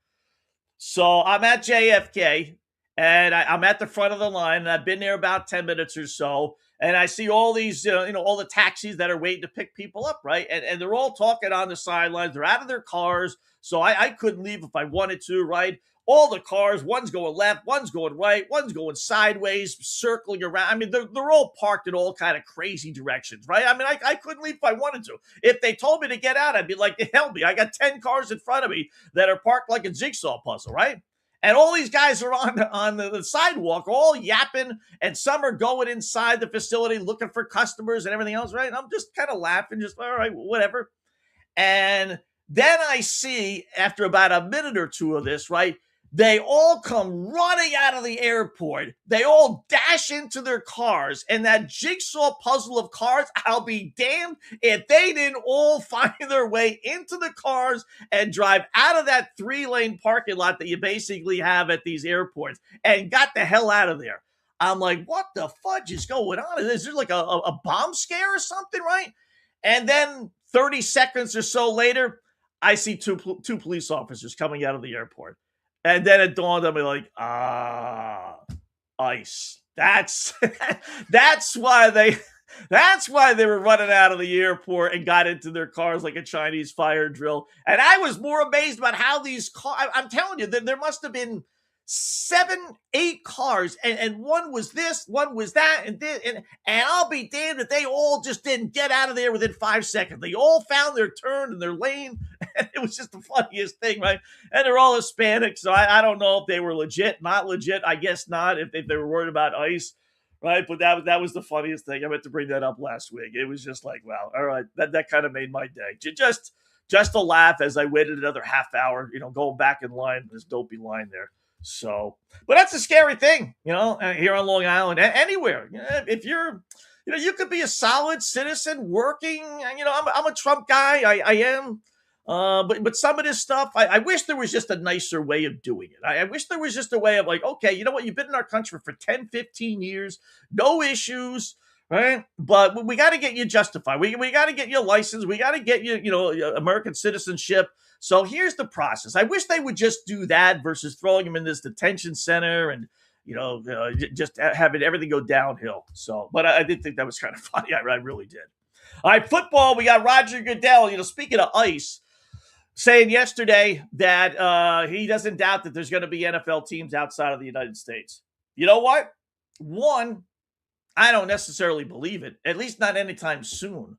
So I'm at JFK, and I'm at the front of the line, and I've been there about 10 minutes or so. And I see all these, all the taxis that are waiting to pick people up, right? And they're all talking on the sidelines. They're out of their cars. So I couldn't leave if I wanted to, right? All the cars, one's going left, one's going right, one's going sideways, circling around. I mean, they're all parked in all kind of crazy directions, right? I mean, I couldn't leave if I wanted to. If they told me to get out, I'd be like, help me. I got 10 cars in front of me that are parked like a jigsaw puzzle, right? And all these guys are on the sidewalk, all yapping, and some are going inside the facility looking for customers and everything else, right? And I'm just kind of laughing, just, all right, whatever. And then I see, after about a minute or two of this, right, they all come running out of the airport. They all dash into their cars. And that jigsaw puzzle of cars, I'll be damned if they didn't all find their way into the cars and drive out of that 3-lane parking lot that you basically have at these airports and got the hell out of there. I'm like, what the fudge is going on? Is there like a bomb scare or something, right? And then 30 seconds or so later, I see two police officers coming out of the airport. And then it dawned on me like, ICE. That's why they were running out of the airport and got into their cars like a Chinese fire drill. And I was more amazed about how these cars, I'm telling you, there must have been 7, 8 cars, and one was this, one was that, and this, and I'll be damned if they all just didn't get out of there within 5 seconds. They all found their turn and their lane, and it was just the funniest thing, right? And they're all Hispanic, so I don't know if they were legit, not legit. I guess not, if they were worried about ICE, right? But that was the funniest thing. I meant to bring that up last week. It was just like, wow, all right, that kind of made my day. Just a laugh as I waited another half hour, going back in line, this dopey line there. So, but that's a scary thing, here on Long Island, anywhere. If you're, you could be a solid citizen working. I'm a Trump guy. I am. But some of this stuff, I wish there was just a nicer way of doing it. I wish there was just a way of like, okay, you know what? You've been in our country for 10, 15 years, no issues, right? But we got to get you justified. We got to get you a license. We got to get you, American citizenship. So here's the process. I wish they would just do that versus throwing them in this detention center and, just having everything go downhill. So, but I did think that was kind of funny. I really did. All right, football. We got Roger Goodell, speaking of ICE, saying yesterday that he doesn't doubt that there's going to be NFL teams outside of the United States. You know what? One, I don't necessarily believe it, at least not anytime soon.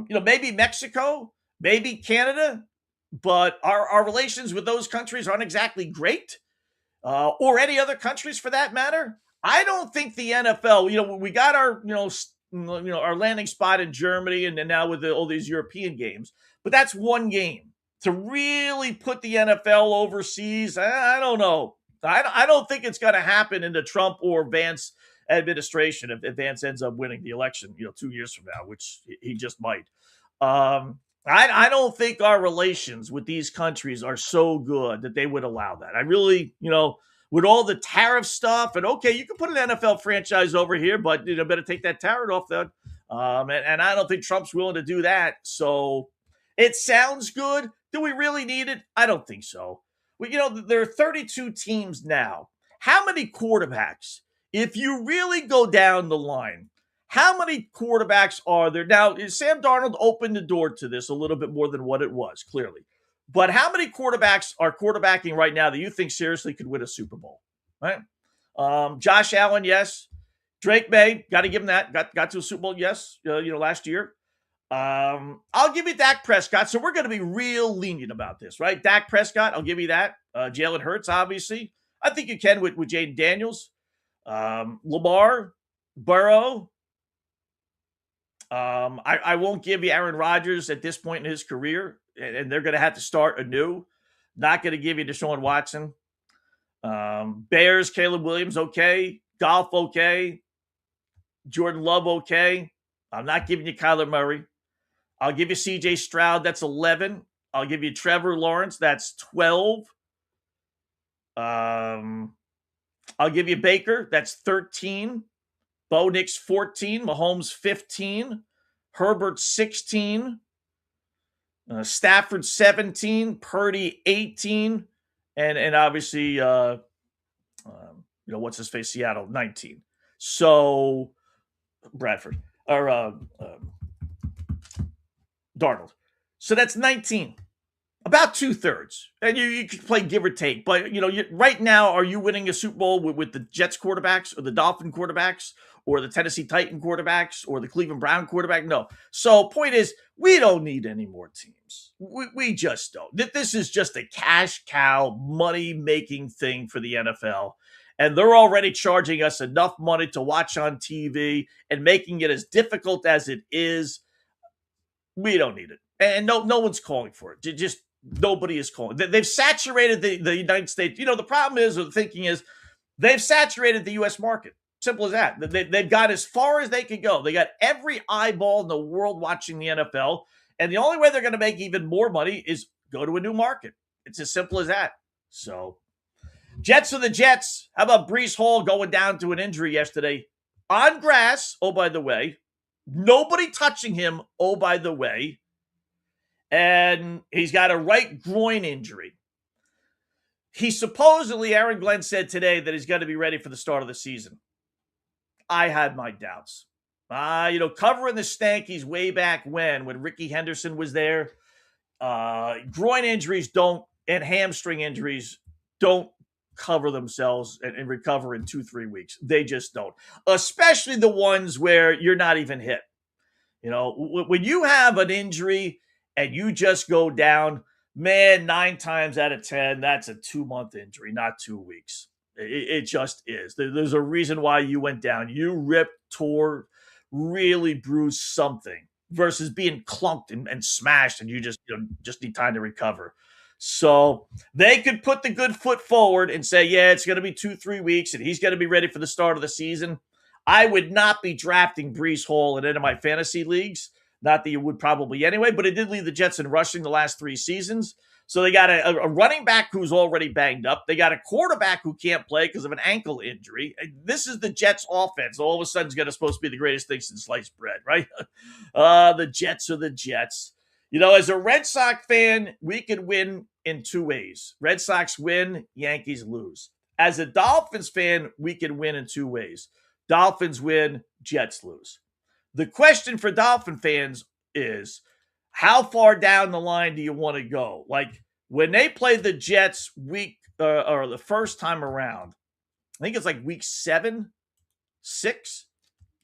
Maybe Mexico, maybe Canada, but our relations with those countries aren't exactly great, or any other countries for that matter. I don't think the NFL, we got our, our landing spot in Germany and then now with all these European games, but that's one game. To really put the NFL overseas, I don't know. I don't think it's going to happen in the Trump or Vance administration if Vance ends up winning the election, 2 years from now, which he just might. I don't think our relations with these countries are so good that they would allow that. I really, with all the tariff stuff and okay, you can put an NFL franchise over here, but better take that tariff off then. And I don't think Trump's willing to do that. So it sounds good. Do we really need it? I don't think so. There are 32 teams now. How many quarterbacks if you really go down the line, how many quarterbacks are there? Now, Sam Darnold opened the door to this a little bit more than what it was, clearly. But how many quarterbacks are quarterbacking right now that you think seriously could win a Super Bowl? Right? Josh Allen, yes. Drake May, got to give him that. Got to a Super Bowl, yes. Last year. I'll give you Dak Prescott. So we're going to be real lenient about this, right? Dak Prescott, I'll give you that. Jalen Hurts, obviously. I think you can with Jaden Daniels. Lamar, Burrow. I won't give you Aaron Rodgers at this point in his career, and they're going to have to start anew. Not going to give you Deshaun Watson. Bears, Caleb Williams, okay. Golf, okay. Jordan Love, okay. I'm not giving you Kyler Murray. I'll give you CJ Stroud, that's 11. I'll give you Trevor Lawrence, that's 12. I'll give you Baker, that's 13. Bo Nix, 14. Mahomes, 15. Herbert, 16. Stafford, 17. Purdy, 18. And obviously, what's his face? Seattle, 19. So, Bradford. Or Darnold. So that's 19. About 2/3. And you could play give or take. But, right now, are you winning a Super Bowl with the Jets quarterbacks or the Dolphin quarterbacks or the Tennessee Titan quarterbacks or the Cleveland Brown quarterback? No. So point is, we don't need any more teams. We just don't. This is just a cash cow, money-making thing for the NFL. And they're already charging us enough money to watch on TV and making it as difficult as it is. We don't need it. And no one's calling for it. Just nobody is calling. They've saturated the United States. The problem is, or the thinking is, they've saturated the U.S. market. Simple as that. They've got as far as they could go. They got every eyeball in the world watching the NFL. And the only way they're going to make even more money is go to a new market. It's as simple as that. So, Jets are the Jets. How about Breece Hall going down to an injury yesterday on grass? Oh, by the way. Nobody touching him. Oh, by the way. And he's got a right groin injury. He supposedly, Aaron Glenn said today that he's going to be ready for the start of the season. I had my doubts. Covering the Stankies way back when Ricky Henderson was there, groin injuries and hamstring injuries don't cover themselves and recover in 2-3 weeks. They just don't. Especially the ones where you're not even hit. When you have an injury and you just go down, man, 9 times out of 10, that's a 2-month injury, not 2 weeks. It just is. There's a reason why you went down. You ripped, tore, really bruised something versus being clunked and smashed, and you just need time to recover. So they could put the good foot forward and say, yeah, it's going to be 2-3 weeks, and he's going to be ready for the start of the season. I would not be drafting Breece Hall in any of my fantasy leagues. Not that you would probably anyway, but it did lead the Jets in rushing the last 3 seasons. So they got a running back who's already banged up. They got a quarterback who can't play because of an ankle injury. This is the Jets offense. All of a sudden it's supposed to be the greatest thing since sliced bread, right? The Jets are the Jets. As a Red Sox fan, we could win in 2 ways. Red Sox win, Yankees lose. As a Dolphins fan, we can win in 2 ways. Dolphins win, Jets lose. The question for Dolphin fans is, how far down the line do you want to go? Like when they played the Jets or the first time around, I think it's like week 7, 6.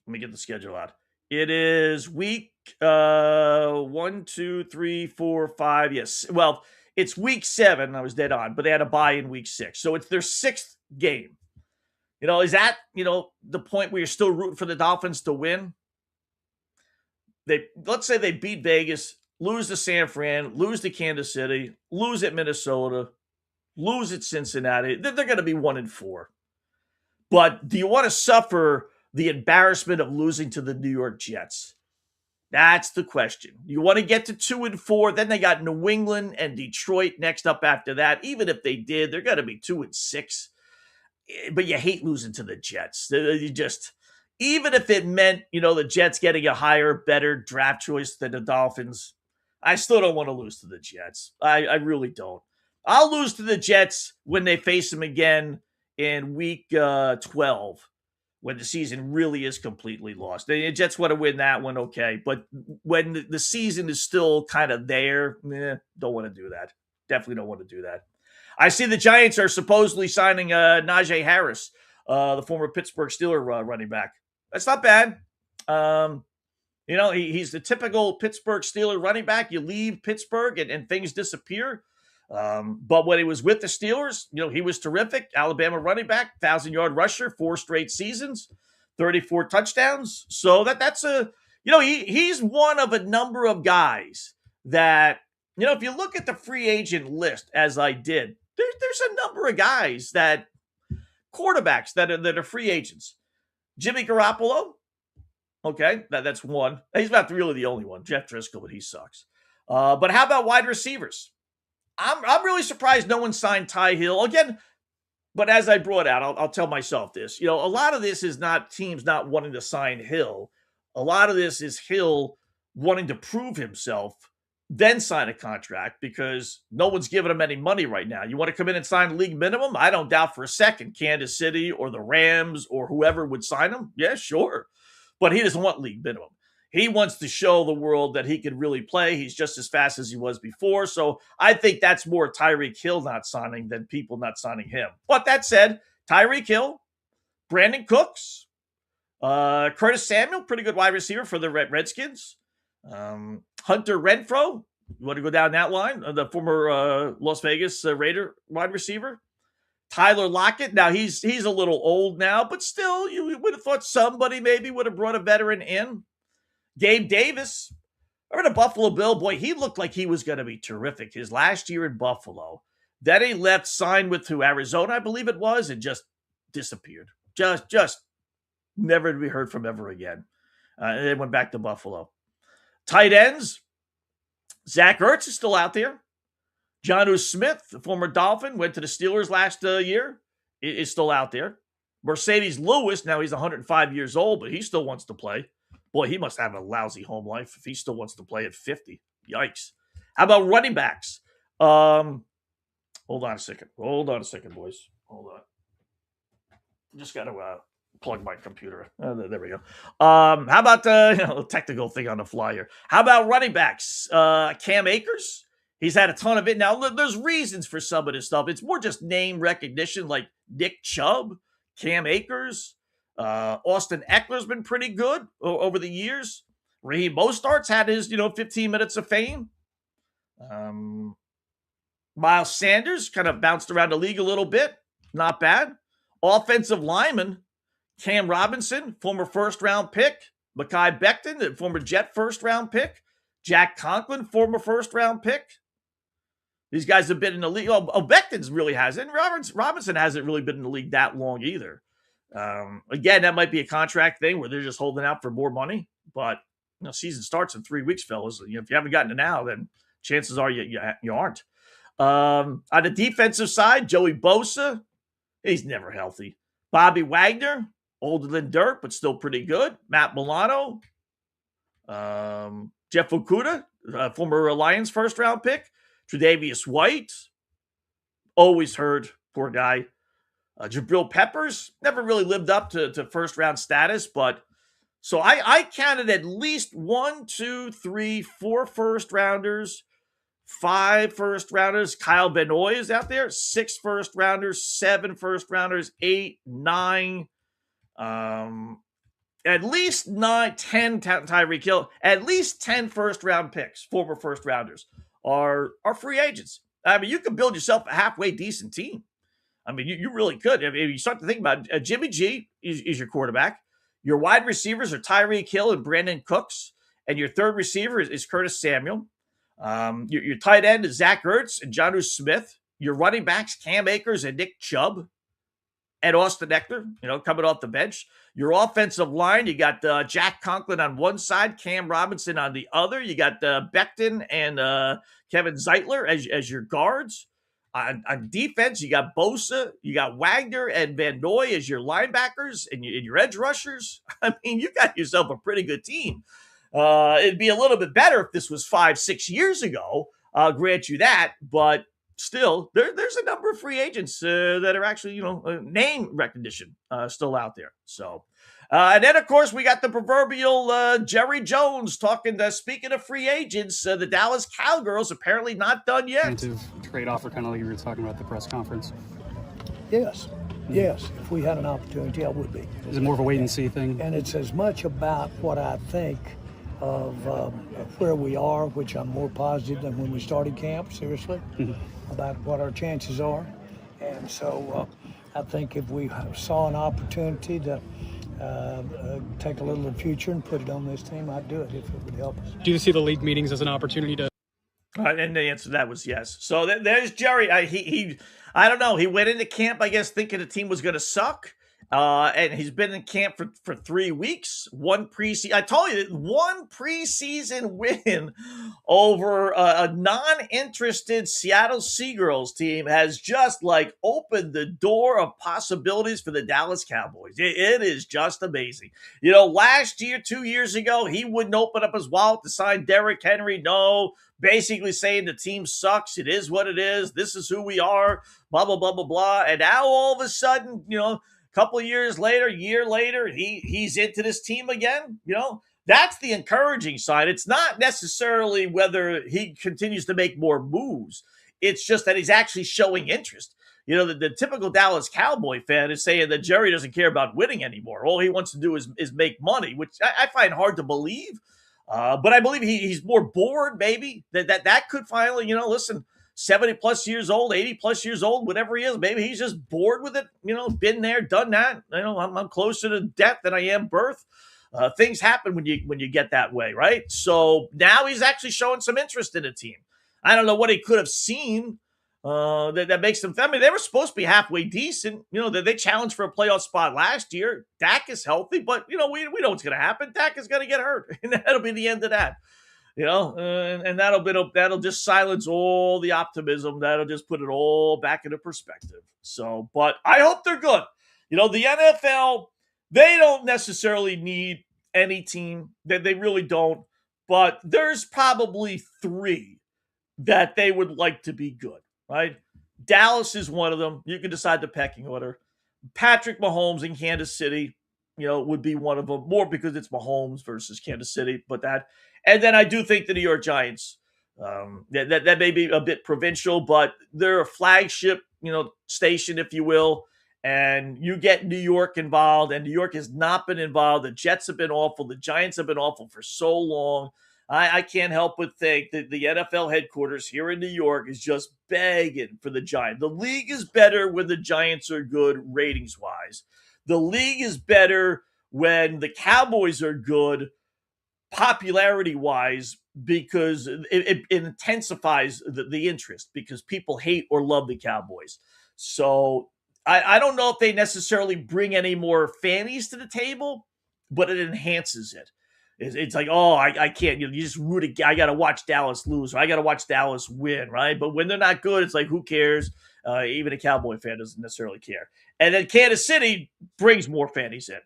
Let me get the schedule out. It is week 1, 2, 3, 4, 5. Yes. Well, it's week 7. I was dead on, but they had a bye in week 6. So it's their 6th game. Is that, the point where you're still rooting for the Dolphins to win? Let's say they beat Vegas, lose to San Fran, lose to Kansas City, lose at Minnesota, lose at Cincinnati. They're going to be 1-4. But do you want to suffer the embarrassment of losing to the New York Jets? That's the question. You want to get to 2-4, then they got New England and Detroit next up after that. Even if they did, they're going to be 2-6. But you hate losing to the Jets. You just... Even if it meant, the Jets getting a higher, better draft choice than the Dolphins, I still don't want to lose to the Jets. I really don't. I'll lose to the Jets when they face them again in week 12. when the season really is completely lost. The Jets want to win that one, okay. But when the season is still kind of there, don't want to do that. Definitely don't want to do that. I see the Giants are supposedly signing Najee Harris, the former Pittsburgh Steelers running back. That's not bad. He's the typical Pittsburgh Steelers running back. You leave Pittsburgh and things disappear. But when he was with the Steelers, he was terrific. Alabama running back, 1,000-yard rusher, 4 straight seasons, 34 touchdowns. So that's he's one of a number of guys that, if you look at the free agent list, as I did, there's a number of guys quarterbacks that are free agents. Jimmy Garoppolo. Okay, that's one. He's not really the only one. Jeff Driscoll, but he sucks. But how about wide receivers? I'm really surprised no one signed Ty Hill again. But as I brought out, I'll tell myself this. A lot of this is not teams not wanting to sign Hill. A lot of this is Hill wanting to prove himself, then sign a contract because no one's giving him any money right now. You want to come in and sign league minimum? I don't doubt for a second Kansas City or the Rams or whoever would sign him. Yeah, sure. But he doesn't want league minimum. He wants to show the world that he could really play. He's just as fast as he was before. So I think that's more Tyreek Hill not signing than people not signing him. But that said, Tyreek Hill, Brandon Cooks, Curtis Samuel, pretty good wide receiver for the Redskins. Hunter Renfrow, you want to go down that line? The former Las Vegas Raider wide receiver. Tyler Lockett. Now, he's a little old now, but still, you would have thought somebody maybe would have brought a veteran in. Gabe Davis. Remember the Buffalo Bill? Boy, he looked like he was going to be terrific his last year in Buffalo. Then he left, signed with Arizona, I believe it was, and just disappeared. Just never to be heard from ever again. And then went back to Buffalo. Tight ends. Zach Ertz is still out there. Jonnu Smith, the former Dolphin, went to the Steelers last year, is still out there. Mercedes Lewis, now he's 105 years old, but he still wants to play. Boy, he must have a lousy home life if he still wants to play at 50. Yikes. How about running backs? Hold on a second, boys. Hold on. Just got to plug my computer. There we go. How about the technical thing on the fly here? How about running backs? Cam Akers? He's had a ton of it. Now, there's reasons for some of this stuff. It's more just name recognition, like Nick Chubb, Cam Akers. Austin Eckler's been pretty good over the years. Raheem Mostert's had his, 15 minutes of fame. Miles Sanders kind of bounced around the league a little bit. Not bad. Offensive lineman, Cam Robinson, former first-round pick. Mekhi Becton, the former Jet first-round pick. Jack Conklin, former first-round pick. These guys have been in the league. Becton's really hasn't. Robinson hasn't really been in the league that long either. Again, that might be a contract thing where they're just holding out for more money. But season starts in 3 weeks, fellas. If you haven't gotten it now, then chances are you aren't. On the defensive side, Joey Bosa, he's never healthy. Bobby Wagner, older than dirt, but still pretty good. Matt Milano, Jeff Okudah, former Lions first-round pick. Tre'Davious White, always heard, poor guy. Jabril Peppers, never really lived up to first-round status, but so I counted at least 1, 2, 3, 4 first-rounders, 5 first-rounders. Kyle Benoit is out there. 6 first-rounders, 7 first-rounders, 8, 9, at least 9, 10 Tyreek Hill, at least 10 first-round picks, former first-rounders, are free agents. I mean, you can build yourself a halfway decent team. I mean, you really could. I mean, you start to think about it, Jimmy G is your quarterback. Your wide receivers are Tyreek Hill and Brandon Cooks. And your third receiver is Curtis Samuel. Your tight end is Zach Ertz and Jonnu Smith. Your running backs, Cam Akers and Nick Chubb. And Austin Eckler, coming off the bench. Your offensive line, you got Jack Conklin on one side, Cam Robinson on the other. You got Becton and Kevin Zeitler as your guards. On defense, you got Bosa, you got Wagner and Van Noy as your linebackers and your edge rushers. I mean, you got yourself a pretty good team. It'd be a little bit better if this was 5-6 years ago. I'll grant you that. But still, there's a number of free agents that are actually, name recognition still out there. So, and then, of course, we got the proverbial Jerry Jones talking, speaking of free agents, the Dallas Cowgirls apparently not done yet. Trade offer, kind of like you were talking about at the press conference. Yes. Yes, if we had an opportunity, I would be. Is it more of a wait-and-see thing? And it's as much about what I think of where we are, which I'm more positive than when we started camp, seriously, about what our chances are. And so I think if we saw an opportunity to take a little of the future and put it on this team, I'd do it if it would help us. Do you see the league meetings as an opportunity to... And the answer to that was yes. So there's Jerry. I don't know. He went into camp, I guess, thinking the team was going to suck. And he's been in camp for 3 weeks. One preseason win over a non-interested Seattle Seagirls team has just opened the door of possibilities for the Dallas Cowboys. It is just amazing. Last year, 2 years ago, he wouldn't open up his wallet to sign Derrick Henry. No, basically saying the team sucks. It is what it is. This is who we are. Blah, blah, blah, blah, blah. And now all of a sudden, couple of years later, year later, he's into this team again. That's the encouraging side. It's not necessarily whether he continues to make more moves. It's just that he's actually showing interest. The typical Dallas Cowboy fan is saying that Jerry doesn't care about winning anymore. All he wants to do is make money, which I find hard to believe. But I believe he's more bored, maybe, that could finally, listen, 70 plus years old, 80 plus years old, whatever he is, maybe he's just bored with it, been there, done that. I'm closer to death than I am birth. Things happen when you get that way, right? So now he's actually showing some interest in the team. I don't know what he could have seen that makes them. I mean, they were supposed to be halfway decent. They challenged for a playoff spot last year. Dak is healthy, but we know what's going to happen. Dak is going to get hurt, and that'll be the end of that. And that'll just silence all the optimism. That'll just put it all back into perspective. So, but I hope they're good. The NFL, they don't necessarily need any team. They really don't. But there's probably 3 that they would like to be good, right? Dallas is one of them. You can decide the pecking order. Patrick Mahomes in Kansas City, would be one of them. More because it's Mahomes versus Kansas City, but that. And then I do think the New York Giants, that may be a bit provincial, but they're a flagship, station, if you will. And you get New York involved, and New York has not been involved. The Jets have been awful. The Giants have been awful for so long. I can't help but think that the NFL headquarters here in New York is just begging for the Giants. The league is better when the Giants are good ratings-wise. The league is better when the Cowboys are good popularity-wise, because it intensifies the interest, because people hate or love the Cowboys. So I don't know if they necessarily bring any more fannies to the table, but it enhances it. It's like, I can't, you just root again. I got to watch Dallas lose, or I got to watch Dallas win, right? But when they're not good, it's like, who cares? Even a Cowboy fan doesn't necessarily care. And then Kansas City brings more fannies in.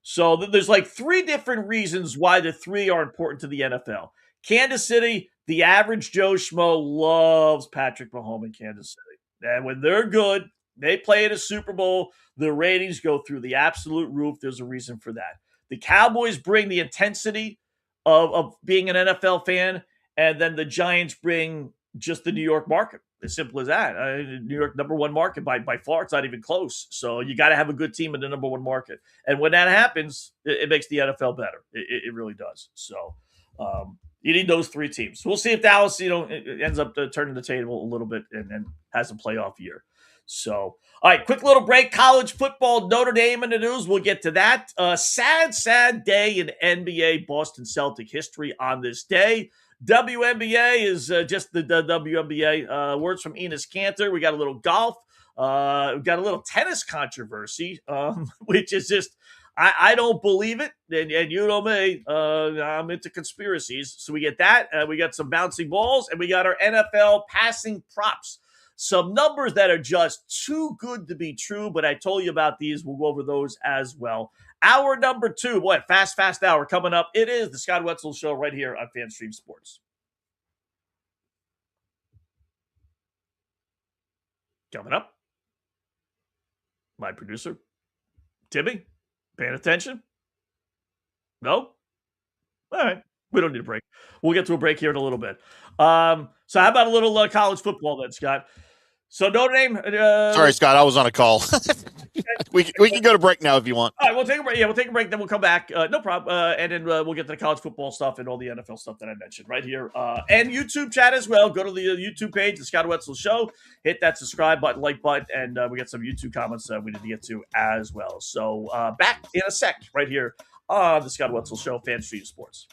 So there's 3 different reasons why the 3 are important to the NFL. Kansas City, the average Joe Schmo loves Patrick Mahomes in Kansas City. And when they're good, they play in a Super Bowl, the ratings go through the absolute roof. There's a reason for that. The Cowboys bring the intensity of being an NFL fan, and then the Giants bring just the New York market. As simple as that. New York, number 1 market by far. It's not even close. So you got to have a good team in the number 1 market. And when that happens, it makes the NFL better. It really does. So you need those 3 teams. We'll see if Dallas, ends up turning the table a little bit and has a playoff year. So, all right, quick little break. College football, Notre Dame in the news. We'll get to that. Sad day in NBA Boston Celtic history on this day. WNBA is just the WNBA. Words from Enes Kanter. We got a little golf. We got a little tennis controversy, which is just, I don't believe it. And you know me, I'm into conspiracies. So we get that. We got some bouncing balls, and we got our NFL passing props. Some numbers that are just too good to be true, but I told you about these. We'll go over those as well. Hour number 2, boy, fast hour coming up. It is the Scott Wetzel Show right here on FanStream Sports. Coming up, my producer, Timmy, paying attention? No? All right. We don't need a break. We'll get to a break here in a little bit. So how about a little college football then, Scott? So Notre Dame. Sorry, Scott, I was on a call. we can go to break now if you want. All right, we'll take a break. Yeah, we'll take a break. Then we'll come back. No problem. And then we'll get to the college football stuff and all the NFL stuff that I mentioned right here. And YouTube chat as well. Go to the YouTube page, the Scott Wetzel Show. Hit that subscribe button, like button, and we got some YouTube comments we need to get to as well. So back in a sec right here on the Scott Wetzel Show, FanStream Sports.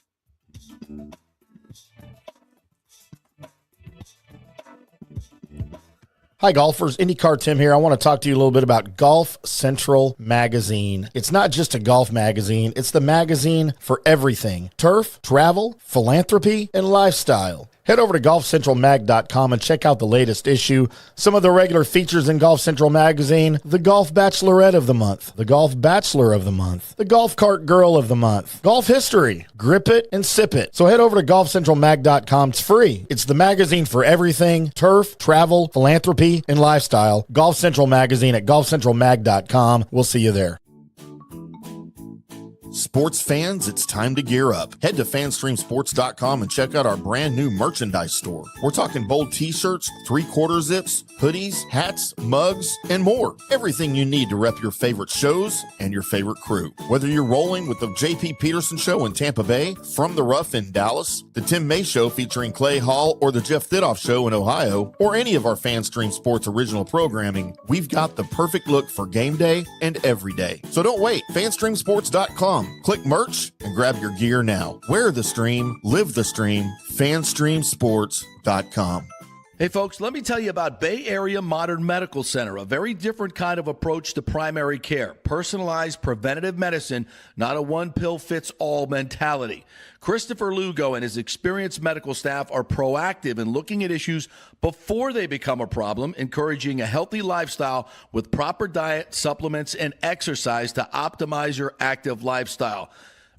Hi, golfers. IndyCar Tim here. I want to talk to you a little bit about Golf Central Magazine. It's not just a golf magazine. It's the magazine for everything. Turf, travel, philanthropy, and lifestyle. Head over to golfcentralmag.com and check out the latest issue. Some of the regular features in Golf Central Magazine: the Golf Bachelorette of the Month, the Golf Bachelor of the Month, the Golf Cart Girl of the Month, Golf History, Grip It and Sip It. So head over to golfcentralmag.com. It's free. It's the magazine for everything: turf, travel, philanthropy, and lifestyle. Golf Central Magazine at golfcentralmag.com. We'll see you there. Sports fans, it's time to gear up. Head to fanstreamsports.com and check out our brand new merchandise store. We're talking bold t-shirts, 3/4 zips, hoodies, hats, mugs, and more. Everything you need to rep your favorite shows and your favorite crew. Whether you're rolling with the J.P. Peterson Show in Tampa Bay, From the Rough in Dallas, the Tim May Show featuring Clay Hall, or the Jeff Thidoff Show in Ohio, or any of our FanStream Sports original programming, we've got the perfect look for game day and every day. So don't wait. fanstreamsports.com. Click merch and grab your gear now. Wear the stream, live the stream, fanstreamsports.com. Hey folks, let me tell you about Bay Area Modern Medical Center, a very different kind of approach to primary care. Personalized preventative medicine, not a one-pill-fits-all mentality. Christopher Lugo and his experienced medical staff are proactive in looking at issues before they become a problem, encouraging a healthy lifestyle with proper diet, supplements, and exercise to optimize your active lifestyle.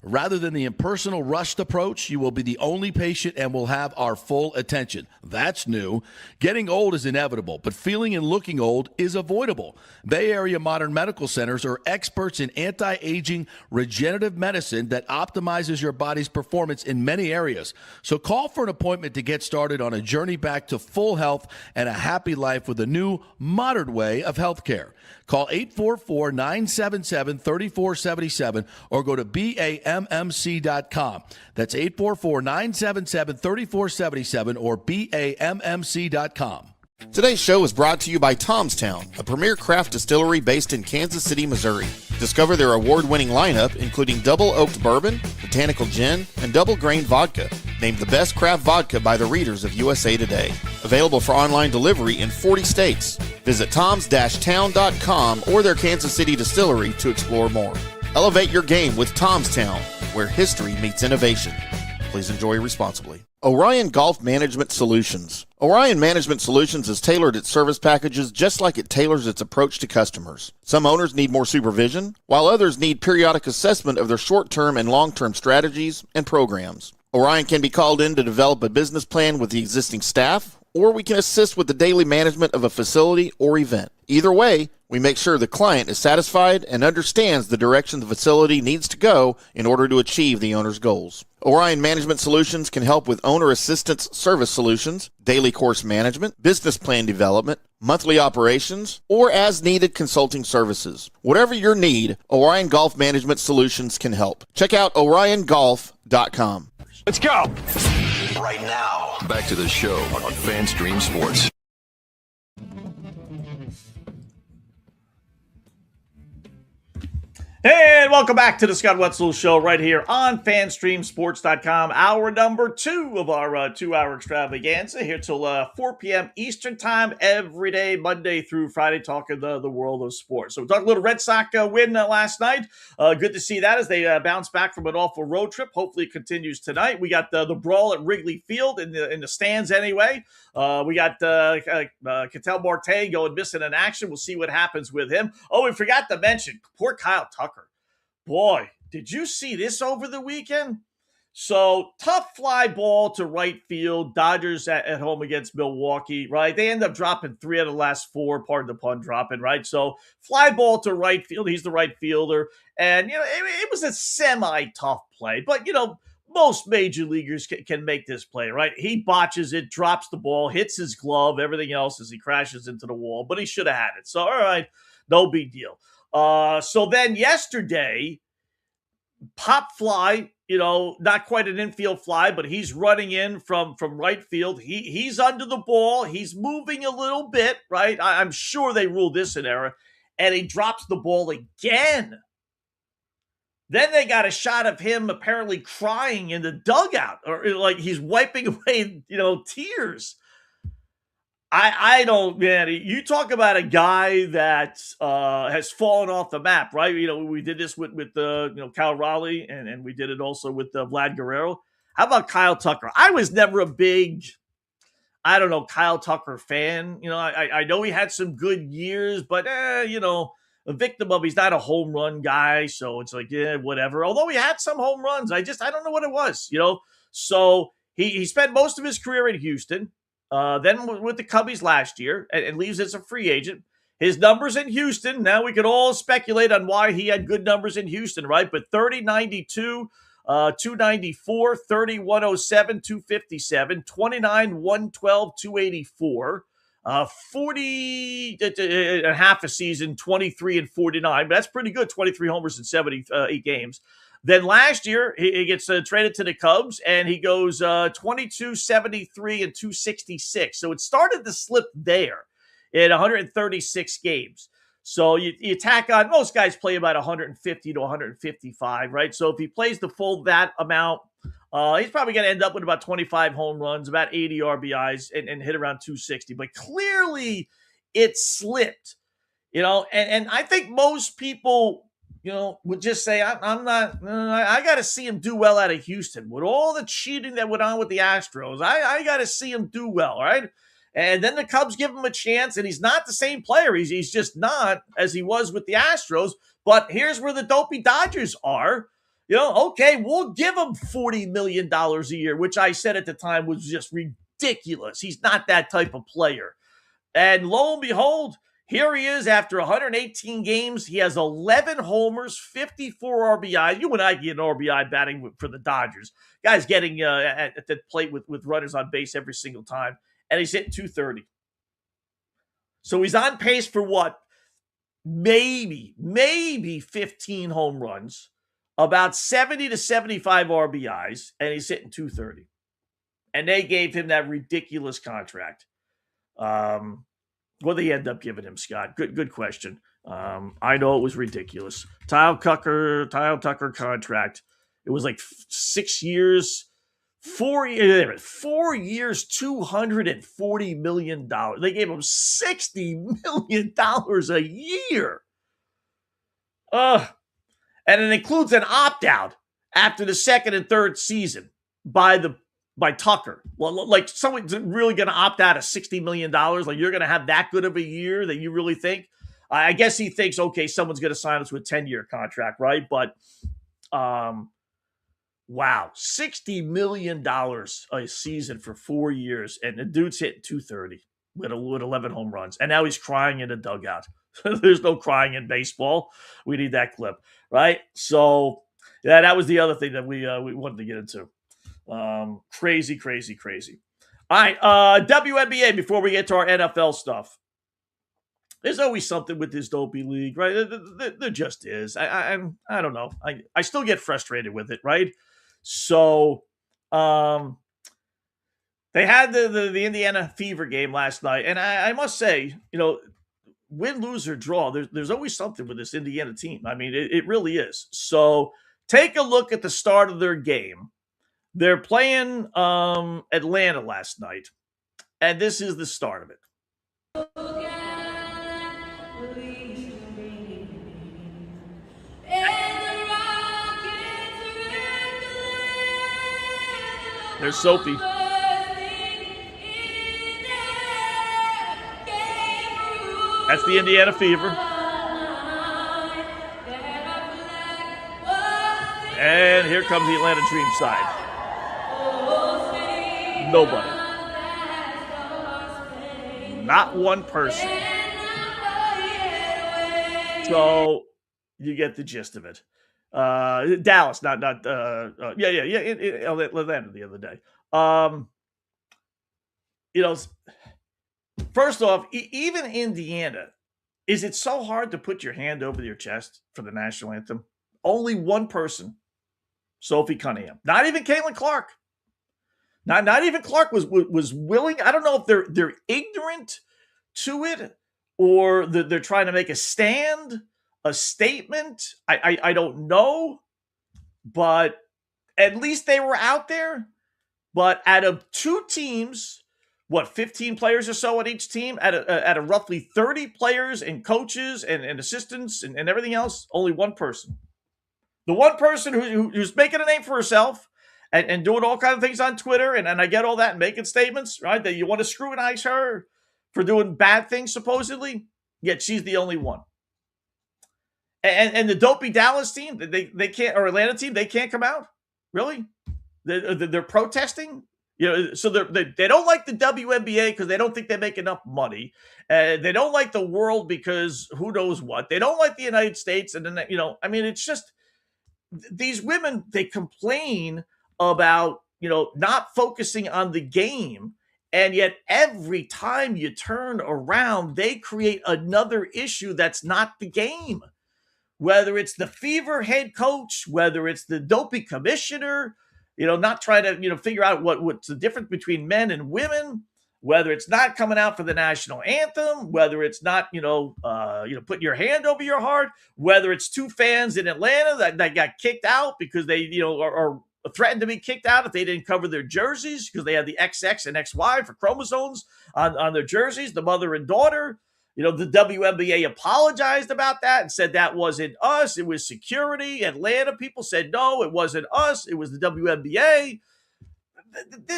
Rather than the impersonal, rushed approach, you will be the only patient and will have our full attention. That's new. Getting old is inevitable, but feeling and looking old is avoidable. Bay Area Modern Medical Centers are experts in anti-aging regenerative medicine that optimizes your body's performance in many areas. So call for an appointment to get started on a journey back to full health and a happy life with a new, modern way of healthcare. Call 844-977-3477 or go to BAMMC.com. That's 844-977-3477 or BAMMC.com. Today's show is brought to you by Tomstown, a premier craft distillery based in Kansas City, Missouri. Discover their award-winning lineup, including double oaked bourbon, botanical gin, and double grain vodka. Named the best craft vodka by the readers of USA Today. Available for online delivery in 40 states. Visit toms-town.com or their Kansas City distillery to explore more. Elevate your game with Tomstown, where history meets innovation. Please enjoy responsibly. Orion Golf Management Solutions. Orion Management Solutions has tailored its service packages just like it tailors its approach to customers. Some owners need more supervision, while others need periodic assessment of their short-term and long-term strategies and programs. Orion can be called in to develop a business plan with the existing staff, or we can assist with the daily management of a facility or event. Either way, we make sure the client is satisfied and understands the direction the facility needs to go in order to achieve the owner's goals. Orion Management Solutions can help with owner assistance service solutions, daily course management, business plan development, monthly operations, or as-needed consulting services. Whatever your need, Orion Golf Management Solutions can help. Check out oriongolf.com. Let's go! Right now, back to the show on FanStream Sports. And welcome back to the Scott Wetzel Show right here on FanStreamSports.com. Hour number 2 of our 2-hour extravaganza here till 4 p.m. Eastern Time every day, Monday through Friday, talking the world of sports. So we talked a little Red Sox win last night. Good to see that as they bounce back from an awful road trip. Hopefully it continues tonight. We got the brawl at Wrigley Field in the stands anyway. We got Ketel Marte going missing in action. We'll see what happens with him. Oh, we forgot to mention poor Kyle Tucker. Boy, did you see this over the weekend? So tough fly ball to right field. Dodgers at home against Milwaukee, right? They end up dropping 3 out of the last 4, pardon the pun, dropping, right? So fly ball to right field. He's the right fielder. And, it was a semi-tough play. But, most major leaguers can make this play, right? He botches it, drops the ball, hits his glove, everything else as he crashes into the wall. But he should have had it. So, all right, no big deal. So then yesterday, pop fly, not quite an infield fly, but he's running in from right field. He's under the ball. He's moving a little bit, right? I'm sure they ruled this an error. And he drops the ball again. Then they got a shot of him apparently crying in the dugout, or like he's wiping away, tears. I don't, man. You talk about a guy that has fallen off the map, right? We did this with Cal Raleigh, and we did it also with Vlad Guerrero. How about Kyle Tucker? I was never a big, Kyle Tucker fan. I know he had some good years, but a victim of he's not a home run guy, so it's like whatever. Although he had some home runs, I don't know what it was. So he spent most of his career in Houston. Then with the Cubbies last year and leaves as a free agent. His numbers in Houston, now we could all speculate on why he had good numbers in Houston, right? But 30-92, 294, 30-107, 257, 29, 112, 284, 40 and a half a season, 23 and 49. But that's pretty good, 23 homers in 78 games. Then last year, he gets traded to the Cubs, and he goes 22, 73, and 266. So it started to slip there in 136 games. So you tack on, most guys play about 150 to 155, right? So if he plays the full that amount, he's probably going to end up with about 25 home runs, about 80 RBIs, and hit around 260. But clearly, it slipped, and I think most people would just say, I'm not, I got to see him do well out of Houston. With all the cheating that went on with the Astros, I got to see him do well, right? And then the Cubs give him a chance, and he's not the same player. He's just not as he was with the Astros. But here's where the dopey Dodgers are. Okay, we'll give him $40 million a year, which I said at the time was just ridiculous. He's not that type of player. And lo and behold, here he is after 118 games. He has 11 homers, 54 RBI. You and I get an RBI batting for the Dodgers. Guy's getting at the plate with runners on base every single time. And he's hitting 230. So he's on pace for what? Maybe 15 home runs, about 70 to 75 RBIs, and he's hitting 230. And they gave him that ridiculous contract. What did they end up giving him, Scott? Good question. I know it was ridiculous. Kyle Tucker contract. It was like 6 years, 4 years, $240 million. They gave him $60 million a year. And it includes an opt-out after the second and third season by Tucker. Well, like someone's really going to opt out of $60 million. Like you're going to have that good of a year that you really think? I guess he thinks, okay, someone's going to sign us with a 10-year contract, right? But, wow, $60 million a season for 4 years. And the dude's hitting 230 with 11 home runs. And now he's crying in the dugout. There's no crying in baseball. We need that clip, right? So, yeah, that was the other thing that we wanted to get into. Crazy. All right, WNBA, before we get to our NFL stuff. There's always something with this dopey league, right? There just is. I don't know. I still get frustrated with it, right? So, they had the Indiana Fever game last night, and I must say, win, lose, or draw, there's always something with this Indiana team. I mean, it really is. So, take a look at the start of their game. They're playing Atlanta last night, and this is the start of it. There's Sophie. That's the Indiana Fever. And here comes the Atlanta Dream side. Nobody. Not one person. So you get the gist of it. Dallas, not Atlanta the other day. First off, even Indiana, is it so hard to put your hand over your chest for the national anthem? Only one person, Sophie Cunningham. Not even Caitlin Clark. Not even Clark was willing. I don't know if they're ignorant to it or they're trying to make a stand, a statement. I don't know, but at least they were out there. But out of two teams, 15 players or so on each team, out of roughly 30 players and coaches and assistants and everything else, only one person. The one person who's making a name for herself and doing all kinds of things on Twitter, and I get all that, and making statements, right, that you want to scrutinize her for doing bad things, supposedly, yet she's the only one. And the dopey Dallas team, they can't, or Atlanta team, they can't come out? Really? They're protesting? So they don't like the WNBA because they don't think they make enough money. They don't like the world because who knows what. They don't like the United States. And then, it's just, these women, they complain about, not focusing on the game. And yet every time you turn around, they create another issue that's not the game. Whether it's the Fever head coach, whether it's the dopey commissioner, not trying to, figure out what's the difference between men and women, whether it's not coming out for the national anthem, whether it's not, putting your hand over your heart, whether it's two fans in Atlanta that got kicked out because they, are threatened to be kicked out if they didn't cover their jerseys because they had the XX and XY for chromosomes on their jerseys, the mother and daughter. The WNBA apologized about that and said that wasn't us. It was security. Atlanta people said, no, it wasn't us. It was the WNBA.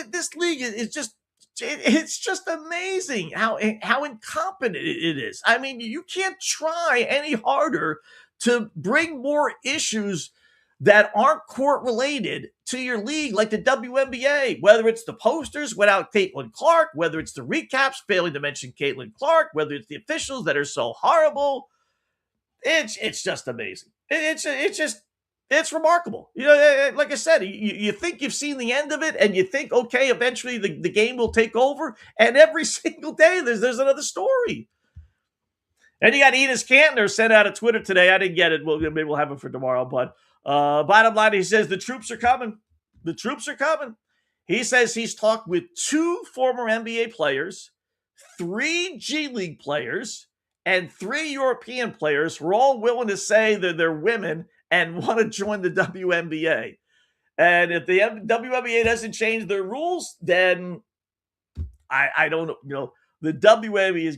This league is just, it's just amazing how incompetent it is. I mean, you can't try any harder to bring more issues that aren't court related to your league like the WNBA, whether it's the posters without Caitlin Clark, whether it's the recaps failing to mention Caitlin Clark, whether it's the officials that are so horrible. It's just amazing. It's remarkable. Like I said, you think you've seen the end of it and you think, okay, eventually the game will take over. And every single day there's another story. And you got Enos Cantner sent out a Twitter today. I didn't get it. Well, maybe we'll have it for tomorrow, but bottom line, he says the troops are coming. The troops are coming. He says he's talked with 2 former NBA players, 3 G League players, and 3 European players who are all willing to say that they're women and want to join the WNBA. And if the WNBA doesn't change their rules, then I don't know. The WNBA's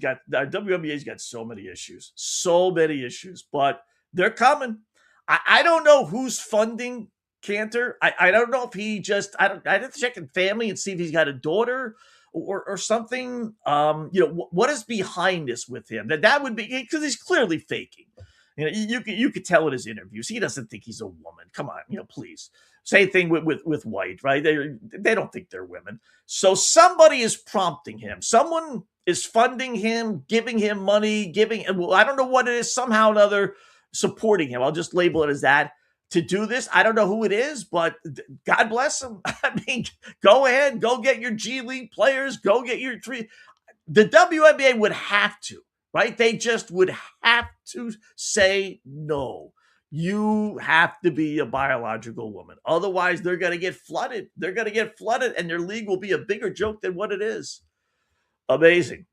got so many issues, but they're coming. I don't know who's funding Cantor. I don't know if he just, I have to check in family and see if he's got a daughter or something. What is behind this with him? That would be, because he's clearly faking. You could tell in his interviews, he doesn't think he's a woman. Come on, please. Same thing with White, right? They don't think they're women. So somebody is prompting him. Someone is funding him, giving him money, I don't know what it is, somehow or another, supporting him. I'll just label it as that, to do this. I don't know who it is, but God bless him. I mean, go ahead, go get your G League players, go get your 3. The WNBA would have to, right? They just would have to say no. You have to be a biological woman. Otherwise, they're going to get flooded. And their league will be a bigger joke than what it is. Amazing.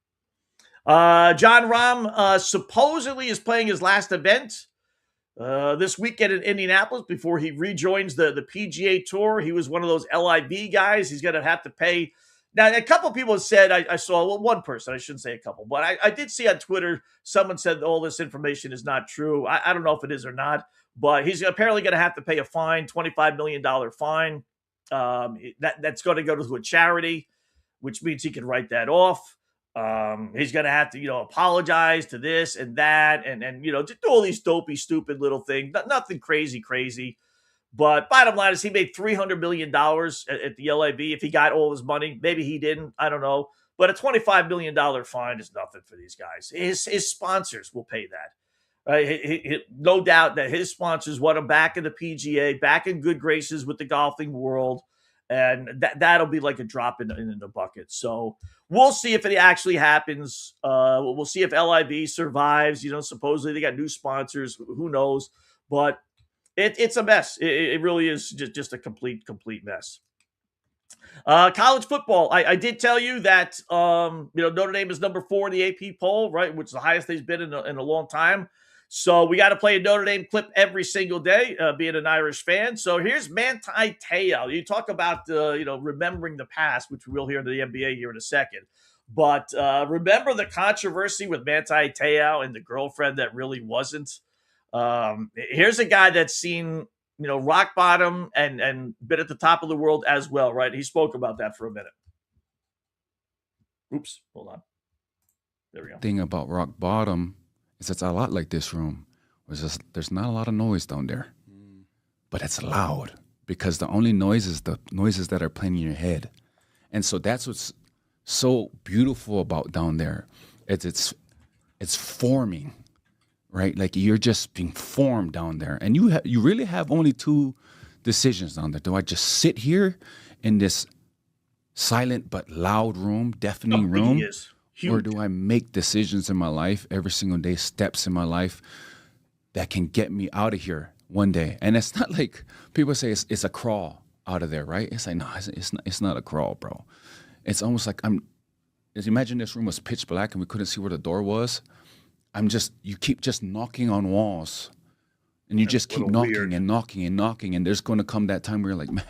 John Rahm supposedly is playing his last event this weekend in Indianapolis before he rejoins the PGA Tour. He was one of those LIV guys. He's going to have to pay. Now, a couple of people have said, I saw, one person, I shouldn't say a couple, but I did see on Twitter, someone said all this information is not true. I don't know if it is or not, but he's apparently going to have to pay a fine, $25 million fine. That's going to go to a charity, which means he can write that off. He's going to have to, apologize to this and that and just do all these dopey, stupid little things. Nothing crazy. But bottom line is he made $300 million at the LIV. If he got all his money, maybe he didn't. I don't know. But a $25 million fine is nothing for these guys. His sponsors will pay that. Right? No doubt that his sponsors want him back in the PGA, back in good graces with the golfing world. And that'll be like a drop in the bucket. So we'll see if it actually happens. We'll see if LIV survives. Supposedly they got new sponsors. Who knows? But it's a mess. It really is just a complete mess. College football. I did tell you that Notre Dame is number 4 in the AP poll, right, which is the highest they've been in a long time. So we got to play a Notre Dame clip every single day, being an Irish fan. So here's Manti Te'o. You talk about remembering the past, which we will hear in the NBA here in a second. But remember the controversy with Manti Te'o and the girlfriend that really wasn't. Here's a guy that's seen rock bottom and been at the top of the world as well, right? He spoke about that for a minute. Oops, hold on. There we go. Thing about rock bottom is it's a lot like this room. There's not a lot of noise down there, but it's loud because the only noise is the noises that are playing in your head. And so that's what's so beautiful about down there. It's forming, right? Like you're just being formed down there. And you really have only 2 decisions down there. Do I just sit here in this silent but loud room, deafening room? Or do I make decisions in my life every single day, steps in my life that can get me out of here one day? And it's not like people say it's a crawl out of there, right? It's like, no, it's not a crawl, bro. It's almost like imagine this room was pitch black and we couldn't see where the door was. You keep just knocking on walls. And you just keep knocking and knocking and knocking. And there's going to come that time where you're like, man,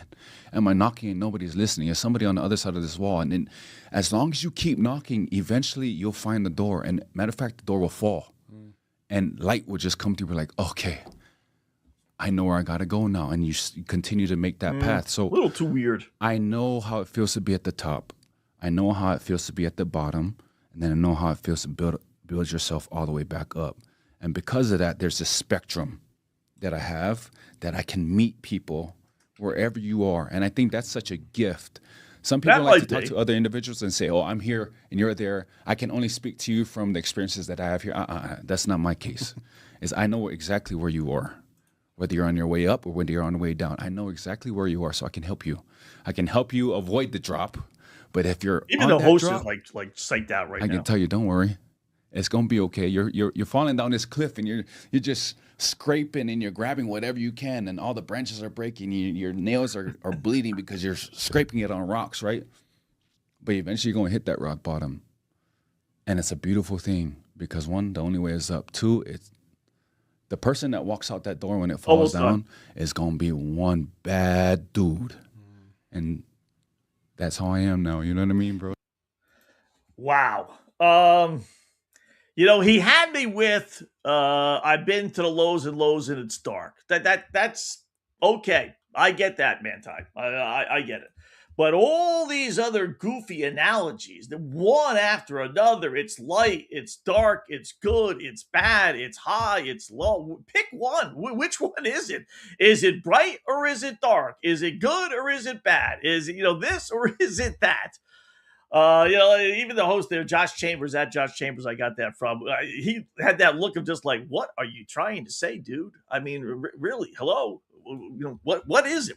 am I knocking and nobody's listening? Is somebody on the other side of this wall? And then as long as you keep knocking, eventually you'll find the door. And matter of fact, the door will fall. And light will just come through. We're like, okay, I know where I got to go now. And you continue to make that path. So a little too weird. I know how it feels to be at the top. I know how it feels to be at the bottom. And then I know how it feels to build yourself all the way back up. And because of that, there's a spectrum that I have, that I can meet people wherever you are. And I think that's such a gift. Some people like to talk to other individuals and say, oh, I'm here and you're there. I can only speak to you from the experiences that I have here. That's not my case. I know exactly where you are, whether you're on your way up or whether you're on the way down. I know exactly where you are, so I can help you. I can help you avoid the drop. But if you're even the host is like psyched out right now. I can tell you, don't worry. It's gonna be okay. You're falling down this cliff and you're just scraping and you're grabbing whatever you can and all the branches are breaking. Your nails are bleeding because you're scraping it on rocks, right? But eventually you're gonna hit that rock bottom. And it's a beautiful thing because 1, the only way is up. 2, it's the person that walks out that door when it falls down is gonna be one bad dude. And that's how I am now. You know what I mean, bro? Wow. He had me with I've been to the lows and it's dark. That's okay. I get that, Manti. I get it. But all these other goofy analogies, the one after another, it's light, it's dark, it's good, it's bad, it's high, it's low. Pick one. Which one is it? Is it bright or is it dark? Is it good or is it bad? Is it, this or is it that? Even the host there, Josh Chambers, I got that from. He had that look of just like, what are you trying to say, dude? I mean, really? Hello? What is it?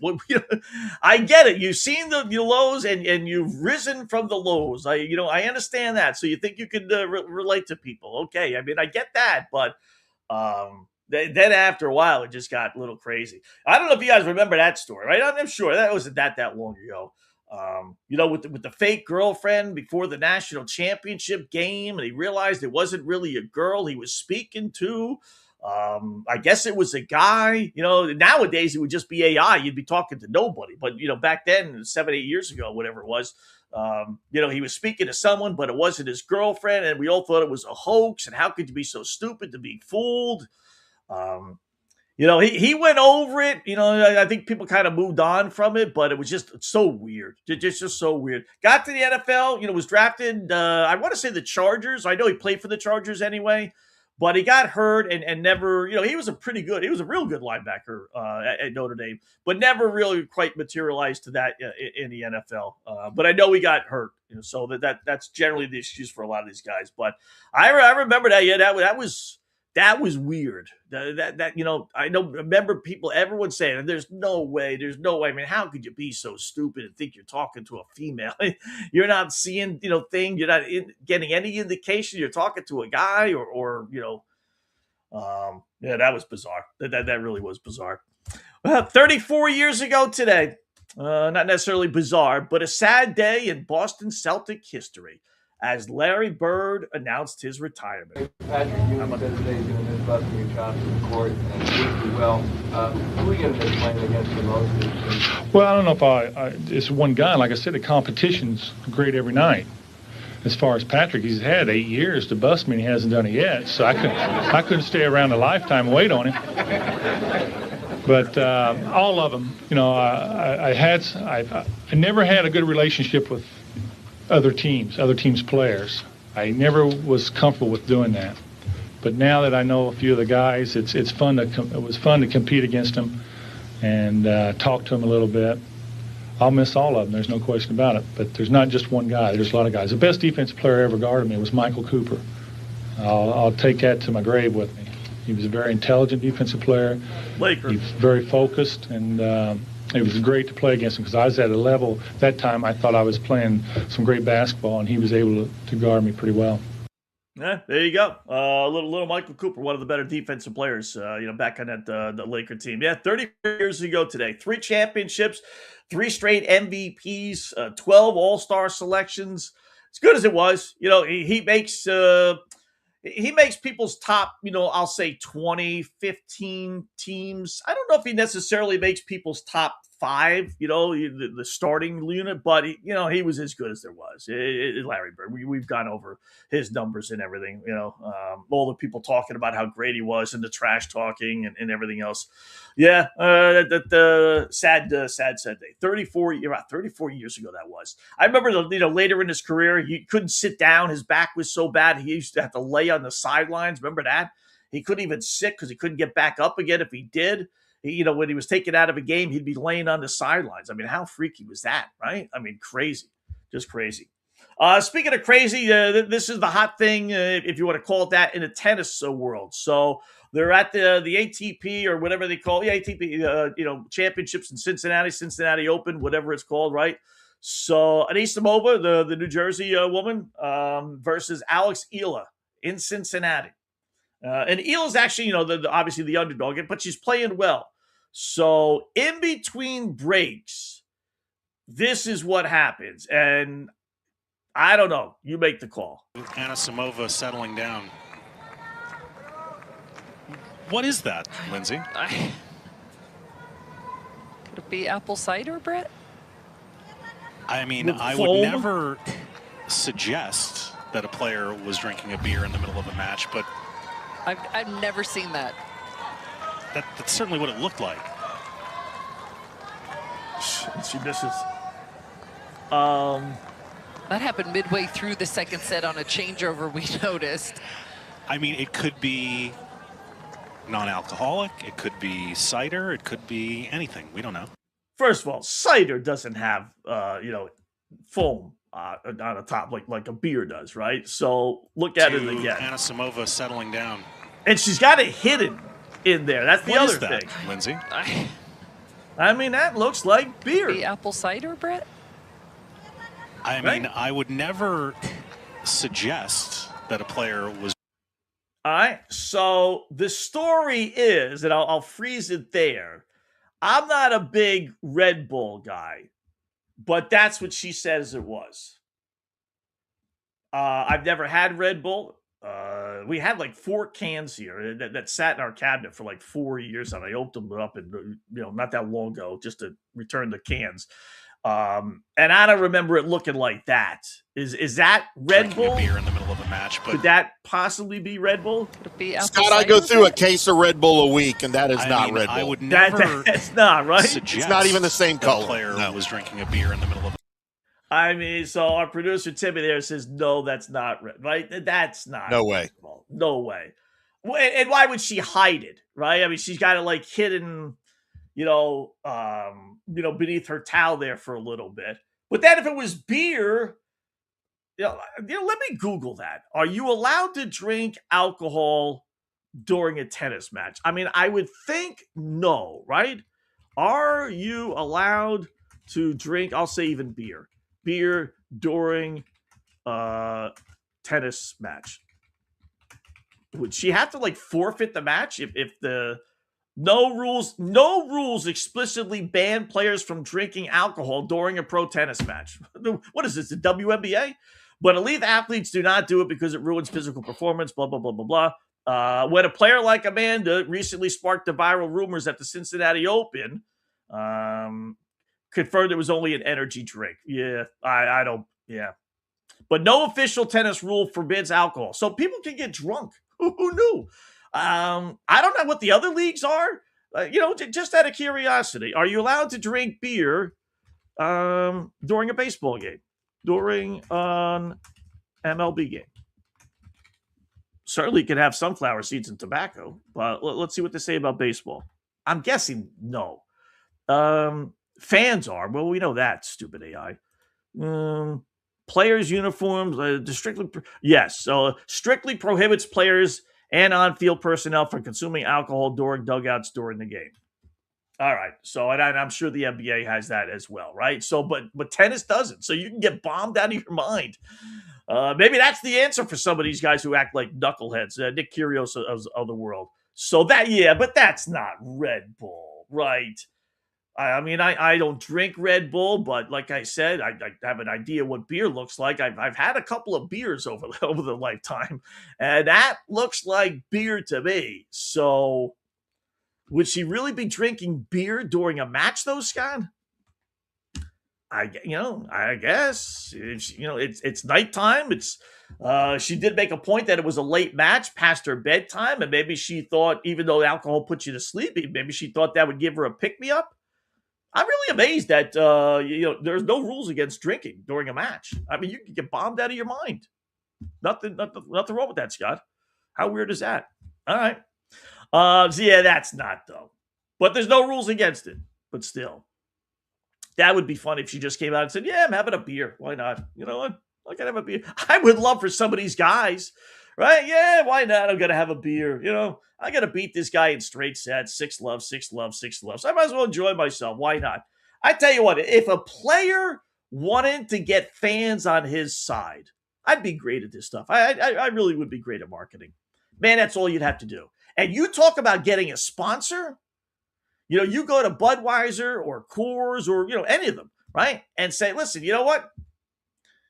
I get it. You've seen the lows and you've risen from the lows. I understand that. So you think you could relate to people? Okay. I mean, I get that, but then after a while, it just got a little crazy. I don't know if you guys remember that story, right? I'm sure that wasn't that long ago. With the fake girlfriend before the national championship game, and he realized it wasn't really a girl he was speaking to. I guess it was a guy. Nowadays it would just be AI. You'd be talking to nobody. But back then, 7-8 years ago, whatever it was, he was speaking to someone, but it wasn't his girlfriend, and we all thought it was a hoax. And how could you be so stupid to be fooled? He went over it. I think people kind of moved on from it, but it was just so weird. Just so weird. Got to the NFL, was drafted, I want to say the Chargers. I know he played for the Chargers anyway, But he got hurt and never, he was a real good linebacker at Notre Dame, but never really quite materialized to that in the NFL. But I know he got hurt, so that's generally the excuse for a lot of these guys. But I remember that. Yeah, that was weird. I remember everyone saying, "There's no way. I mean, how could you be so stupid and think you're talking to a female? You're not seeing, thing. You're not getting any indication you're talking to a guy, or that was bizarre. That really was bizarre. Well, 34 years ago today, not necessarily bizarre, but a sad day in Boston Celtic history, as Larry Bird announced his retirement. Patrick Ewing said today he's going to miss busting your chops in the court and do well. Who are you going to miss playing against the most? Well, I don't know if it's one guy. Like I said, the competition's great every night. As far as Patrick, he's had 8 years to bust me, and he hasn't done it yet. So I couldn't stay around a lifetime and wait on him. But all of them, I never had a good relationship with other teams' players. I never was comfortable with doing that. But now that I know a few of the guys, it was fun to compete against them and talk to them a little bit. I'll miss all of them. There's no question about it. But there's not just one guy. There's a lot of guys. The best defensive player ever guarded me was Michael Cooper. I'll take that to my grave with me. He was a very intelligent defensive player. Laker. He was very focused, and it was great to play against him because I was at a level that time I thought I was playing some great basketball, and he was able to guard me pretty well. Yeah, there you go. Little Michael Cooper, one of the better defensive players, back on that the Laker team. Yeah, 30 years ago today, 3 championships, 3 straight MVPs, 12 All-Star selections. As good as it was, he makes people's top, I'll say 20, 15 teams. I don't know if he necessarily makes people's top 5, the starting unit, but he was as good as there was. Larry Bird, we've gone over his numbers and everything, all the people talking about how great he was and the trash talking and everything else. Yeah, sad day. 34 years ago that was. I remember, later in his career, he couldn't sit down. His back was so bad he used to have to lay on the sidelines. Remember that? He couldn't even sit because he couldn't get back up again if he did. When he was taken out of a game, he'd be laying on the sidelines. I mean, how freaky was that, right? I mean, crazy. Just crazy. Speaking of crazy, this is the hot thing, if you want to call it that, in the tennis world. So they're at the ATP or whatever they call it, ATP, championships in Cincinnati Open, whatever it's called, right? So Anisimova, the New Jersey woman, versus Alex Ela in Cincinnati. And Ela's actually, obviously the underdog, but she's playing well. So in between breaks, this is what happens. And I don't know. You make the call. Anisimova settling down. What is that, Lindsay? Could it be apple cider, Brett? I mean, I would never suggest that a player was drinking a beer in the middle of a match, but I've never seen that. That's certainly what it looked like. She misses. That happened midway through the second set on a changeover, we noticed. I mean, it could be non-alcoholic, it could be cider, it could be anything. We don't know. First of all, cider doesn't have, foam on the top like a beer does, right? So look at it again. Anisimova settling down. And she's got it hidden in there. That's the other thing. Lindsay? I mean, that looks like beer. The apple cider, Brett? I mean, I would never suggest that a player was. All right. So the story is, and I'll freeze it there. I'm not a big Red Bull guy, but that's what she says it was. I've never had Red Bull. We had like 4 cans here that sat in our cabinet for like 4 years, and I opened them up and not that long ago just to return the cans. And I don't remember it looking like that. Is that Red Bull? A beer in the middle of a match, but could that possibly be Red Bull? Could it be Scott, I go through a case of Red Bull a week, and that is not Red Bull. I would never. That's not right. It's not even the same color. A player was drinking a beer in the middle of. I mean, so our producer Timmy there says no, that's not right. That's not. No way. No way. And why would she hide it, right? I mean, she's got it like hidden, beneath her towel there for a little bit. But then if it was beer, let me Google that. Are you allowed to drink alcohol during a tennis match? I mean, I would think no, right? Are you allowed to drink, I'll say even beer during a tennis match? Would she have to like forfeit the match if the no rules explicitly ban players from drinking alcohol during a pro tennis match? What is this, the WNBA? But elite athletes do not do it because it ruins physical performance, blah, blah, blah, blah, blah. When a player like Amanda recently sparked the viral rumors at the Cincinnati Open, confirmed it was only an energy drink. Yeah, I don't, yeah. But no official tennis rule forbids alcohol. So people can get drunk. Who knew? I don't know what the other leagues are. Just out of curiosity, are you allowed to drink beer during a baseball game, during an MLB game? Certainly can have sunflower seeds and tobacco, but let's see what they say about baseball. I'm guessing no. Fans are. Well, we know that, stupid AI. Players' uniforms, strictly prohibits players and on-field personnel from consuming alcohol during dugouts during the game. All right, so and I'm sure the NBA has that as well, right? So, but tennis doesn't. So you can get bombed out of your mind. Maybe that's the answer for some of these guys who act like knuckleheads, Nick Kyrgios of the world. So but that's not Red Bull, right? I mean, I don't drink Red Bull, but like I said, I have an idea what beer looks like. I've had a couple of beers over the lifetime, and that looks like beer to me. So, would she really be drinking beer during a match, though, Scott? I guess it's nighttime. She did make a point that it was a late match past her bedtime, and maybe she thought, even though alcohol puts you to sleep, maybe she thought that would give her a pick-me-up. I'm really amazed that there's no rules against drinking during a match. I mean, you can get bombed out of your mind. Nothing wrong with that, Scott. How weird is that? All right. That's not though. But there's no rules against it. But still, that would be fun if she just came out and said, "Yeah, I'm having a beer. Why not? You know what? I can have a beer." I would love for some of these guys, right? Yeah, why not? I'm gonna have a beer. I got to beat this guy in straight sets, 6-love, 6-love, 6-love. So I might as well enjoy myself. Why not? I tell you what, if a player wanted to get fans on his side, I'd be great at this stuff. I really would be great at marketing. Man, that's all you'd have to do. And you talk about getting a sponsor. You go to Budweiser or Coors or, any of them, right? And say, listen, you know what?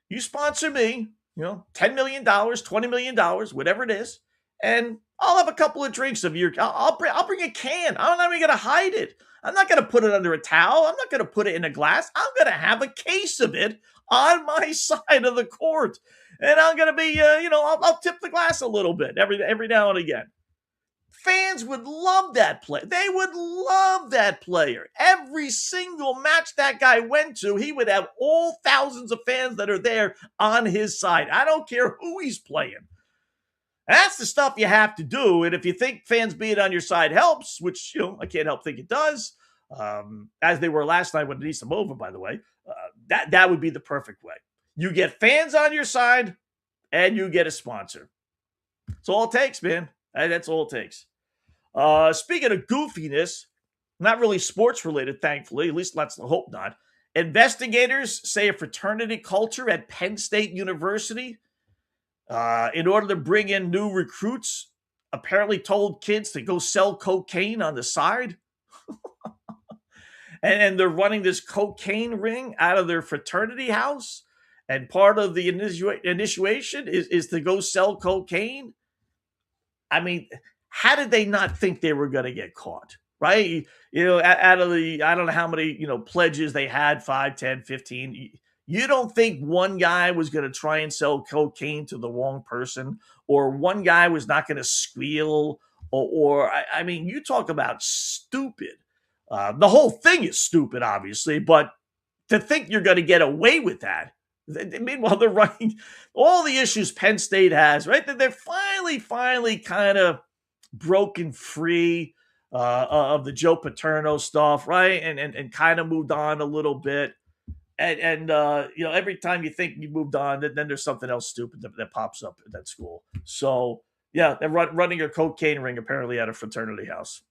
You sponsor me, $10 million, $20 million, whatever it is. And I'll have a couple of drinks of your. I'll bring a can. I'm not even going to hide it. I'm not going to put it under a towel. I'm not going to put it in a glass. I'm going to have a case of it on my side of the court, and I'm going to be, I'll tip the glass a little bit every now and again. Fans would love that play. They would love that player. Every single match that guy went to, he would have all thousands of fans that are there on his side. I don't care who he's playing. That's the stuff you have to do. And if you think fans being on your side helps, which, I can't help think it does, as they were last night with Anisimova, by the way, that would be the perfect way. You get fans on your side and you get a sponsor. That's all it takes, man. That's all it takes. Speaking of goofiness, not really sports related, thankfully, at least let's hope not. Investigators say a fraternity culture at Penn State University, in order to bring in new recruits, apparently told kids to go sell cocaine on the side. and they're running this cocaine ring out of their fraternity house. And part of the initiation is to go sell cocaine. I mean, how did they not think they were going to get caught? Right? Out of the, I don't know how many, pledges they had, 5, 10, 15. You don't think one guy was going to try and sell cocaine to the wrong person, or one guy was not going to squeal, or I mean, you talk about stupid. The whole thing is stupid, obviously, but to think you're going to get away with that. Meanwhile, they're running all the issues Penn State has, right? They're finally kind of broken free of the Joe Paterno stuff, right? And kind of moved on a little bit. And every time you think you moved on, then there's something else stupid that pops up at that school. So, yeah, they're running a cocaine ring apparently at a fraternity house.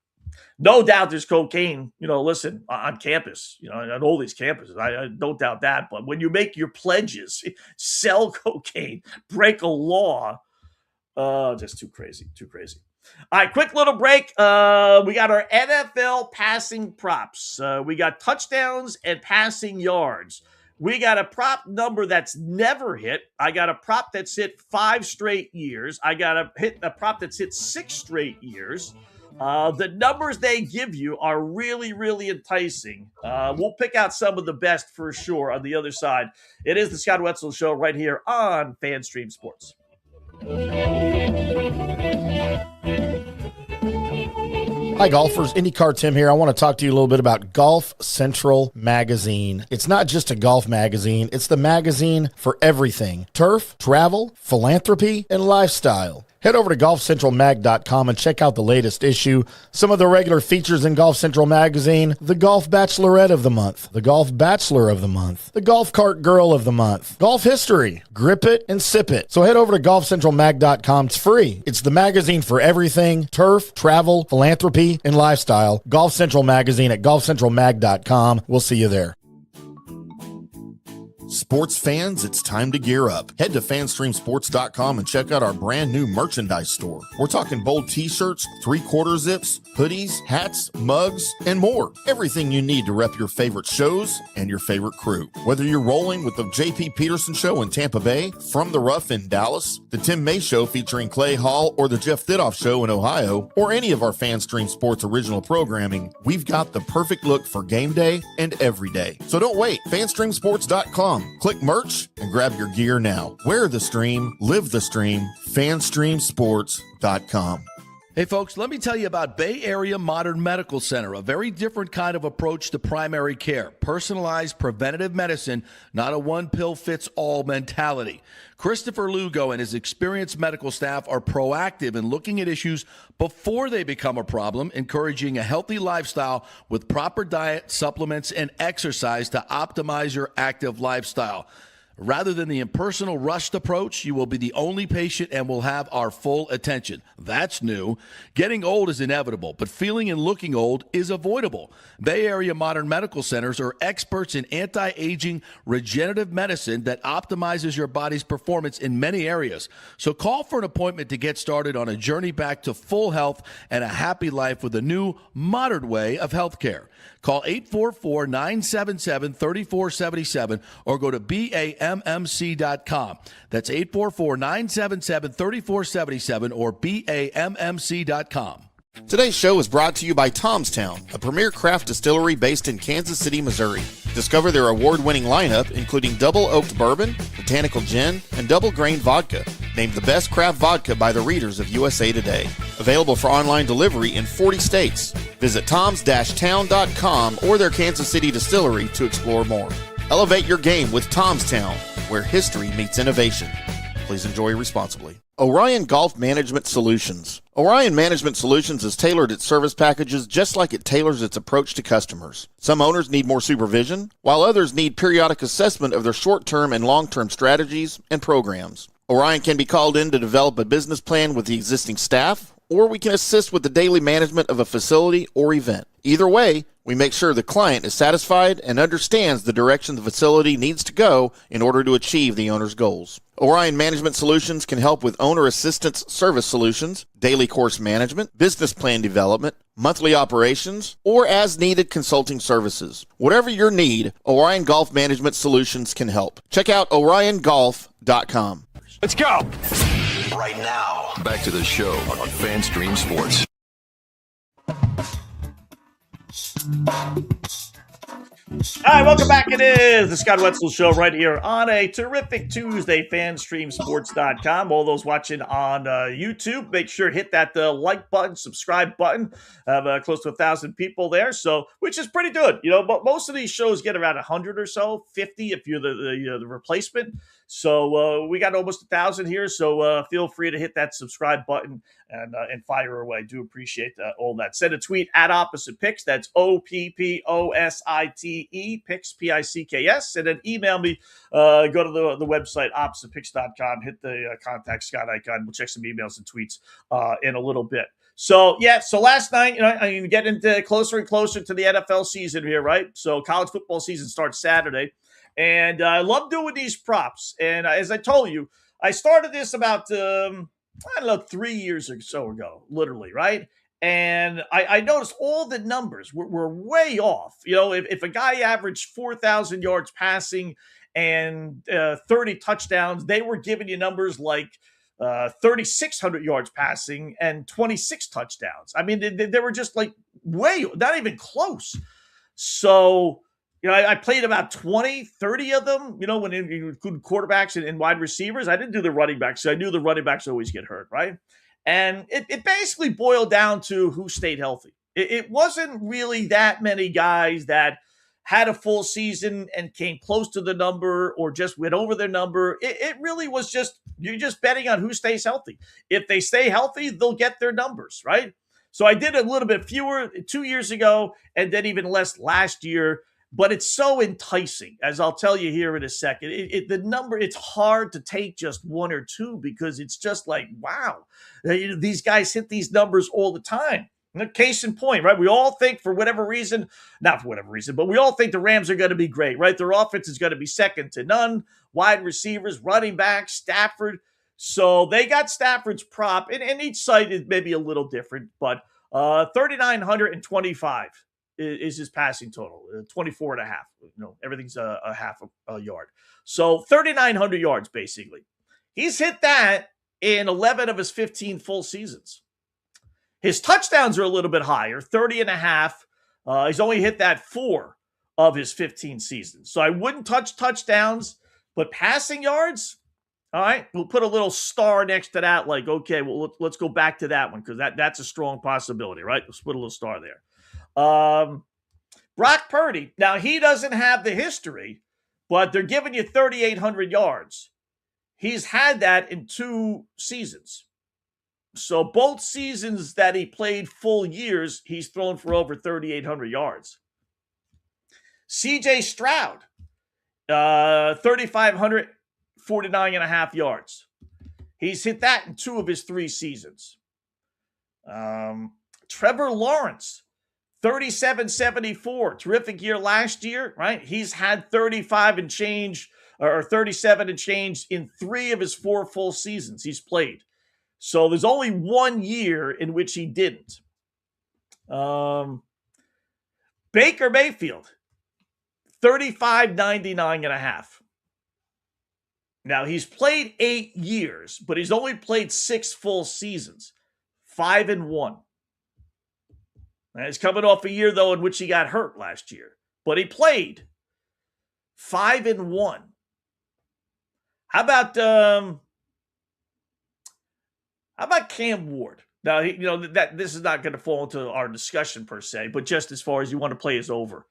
No doubt there's cocaine, listen, on campus, on all these campuses. I don't doubt that. But when you make your pledges, sell cocaine, break a law, just too crazy. All right, quick little break. We got our NFL passing props. We got touchdowns and passing yards. We got a prop number that's never hit. I got a prop that's hit 5 straight years. I got a prop that's hit 6 straight years. The numbers they give you are really, really enticing. We'll pick out some of the best for sure on the other side. It is the Scott Wetzel Show right here on FanStream Sports. Hi, golfers. IndyCar Tim here. I want to talk to you a little bit about Golf Central Magazine. It's not just a golf magazine. It's the magazine for everything: turf, travel, philanthropy, and lifestyle. Head over to golfcentralmag.com and check out the latest issue. Some of the regular features in Golf Central Magazine: the Golf Bachelorette of the Month, the Golf Bachelor of the Month, the Golf Cart Girl of the Month, Golf History, Grip It and Sip It. So head over to golfcentralmag.com. It's free. It's the magazine for everything: turf, travel, philanthropy, and lifestyle. Golf Central Magazine at golfcentralmag.com. We'll see you there. Sports fans, it's time to gear up. Head to fanstreamsports.com and check out our brand new merchandise store. We're talking bold t-shirts, 3/4 zips, hoodies, hats, mugs, and more. Everything you need to rep your favorite shows and your favorite crew. Whether you're rolling with the JP Peterson Show in Tampa Bay, From the Rough in Dallas, the Tim May Show featuring Clay Hall, or the Jeff Thidoff Show in Ohio, or any of our FanStream Sports original programming, we've got the perfect look for game day and every day. So don't wait. fanstreamsports.com. Click merch and grab your gear now. Wear the stream, live the stream, fanstreamsports.com. Hey folks, let me tell you about Bay Area Modern Medical Center, a very different kind of approach to primary care. Personalized preventative medicine, not a one-pill-fits-all mentality. Christopher Lugo and his experienced medical staff are proactive in looking at issues before they become a problem, encouraging a healthy lifestyle with proper diet, supplements, and exercise to optimize your active lifestyle. Rather than the impersonal, rushed approach, you will be the only patient and will have our full attention. That's new. Getting old is inevitable, but feeling and looking old is avoidable. Bay Area Modern Medical Centers are experts in anti-aging regenerative medicine that optimizes your body's performance in many areas. So call for an appointment to get started on a journey back to full health and a happy life with a new, modern way of healthcare. Call 844-977-3477 or go to BAMMC.com. That's 844-977-3477 or BAMMC.com. Today's show is brought to you by Tomstown, a premier craft distillery based in Kansas City, Missouri. Discover their award-winning lineup, including double oaked bourbon, botanical gin, and double grain vodka. Named the best craft vodka by the readers of USA Today. Available for online delivery in 40 states. Visit toms-town.com or their Kansas City distillery to explore more. Elevate your game with Tomstown, where history meets innovation. Please enjoy responsibly. Orion Golf Management Solutions. Orion Management Solutions has tailored its service packages just like it tailors its approach to customers. Some owners need more supervision, while others need periodic assessment of their short-term and long-term strategies and programs. Orion can be called in to develop a business plan with the existing staff, or we can assist with the daily management of a facility or event. Either way, we make sure the client is satisfied and understands the direction the facility needs to go in order to achieve the owner's goals. Orion Management Solutions can help with owner assistance service solutions, daily course management, business plan development, monthly operations, or as-needed consulting services. Whatever your need, Orion Golf Management Solutions can help. Check out oriongolf.com. Let's go! Right now, back to the show on FanStream Sports. All right, welcome back. It is the Scott Wetzel Show right here on a terrific Tuesday, FanStreamSports.com. All those watching on YouTube, make sure to hit that like button, subscribe button. Close to 1,000 people there, so which is pretty good. But most of these shows get around 100 or so, 50 if you're the replacement. So we got almost 1,000 here, so feel free to hit that subscribe button and fire away. Do appreciate all that. Send a tweet at Opposite Picks. That's OPPOSITE Picks PICKS, and then email me. Go to the website oppositepicks.com. Hit the contact Scott icon. We'll check some emails and tweets in a little bit. So last night, I'm getting closer and closer to the NFL season here, right? So college football season starts Saturday. And I love doing these props. And as I told you, I started this about, 3 years or so ago, literally, right? And I noticed all the numbers were way off. If a guy averaged 4,000 yards passing and 30 touchdowns, they were giving you numbers like 3,600 yards passing and 26 touchdowns. I mean, they were just like not even close. So... I played about 20, 30 of them, when you include quarterbacks and wide receivers. I didn't do the running backs, so I knew the running backs always get hurt, right? And it basically boiled down to who stayed healthy. It wasn't really that many guys that had a full season and came close to the number or just went over their number. It really was you're just betting on who stays healthy. If they stay healthy, they'll get their numbers, right? So I did a little bit fewer 2 years ago and then even less last year. But it's so enticing, as I'll tell you here in a second. The number, it's hard to take just one or two because it's just like, wow, these guys hit these numbers all the time. Case in point, right? We all think not for whatever reason, but we all think the Rams are going to be great, right? Their offense is going to be second to none. Wide receivers, running backs, Stafford. So they got Stafford's prop, and each site is maybe a little different, but 3,925. Is his passing total, 24 and a half. Everything's a half a yard. So 3,900 yards, basically. He's hit that in 11 of his 15 full seasons. His touchdowns are a little bit higher, 30 and a half. He's only hit that 4 of his 15 seasons. So I wouldn't touch touchdowns, but passing yards, all right, we'll put a little star next to that. Like, okay, well, let's go back to that one because that's a strong possibility, right? Let's put a little star there. Brock Purdy, now he doesn't have the history, but they're giving you 3,800 yards. He's had that in 2 seasons. So both seasons that he played full years, he's thrown for over 3,800 yards. CJ Stroud, 3,549 and a half yards. He's hit that in 2 of his 3 seasons. Trevor Lawrence, 37-74, terrific year last year, right? He's had 35 and change or 37 and change in 3 of his 4 full seasons he's played. So there's only 1 year in which he didn't. Baker Mayfield, 35-99 and a half. Now he's played 8 years, but he's only played 6 full seasons, 5-1. And he's coming off a year, though, in which he got hurt last year. But he played 5-1. How about Cam Ward? Now, that this is not going to fall into our discussion per se, but just as far as you want to play is over.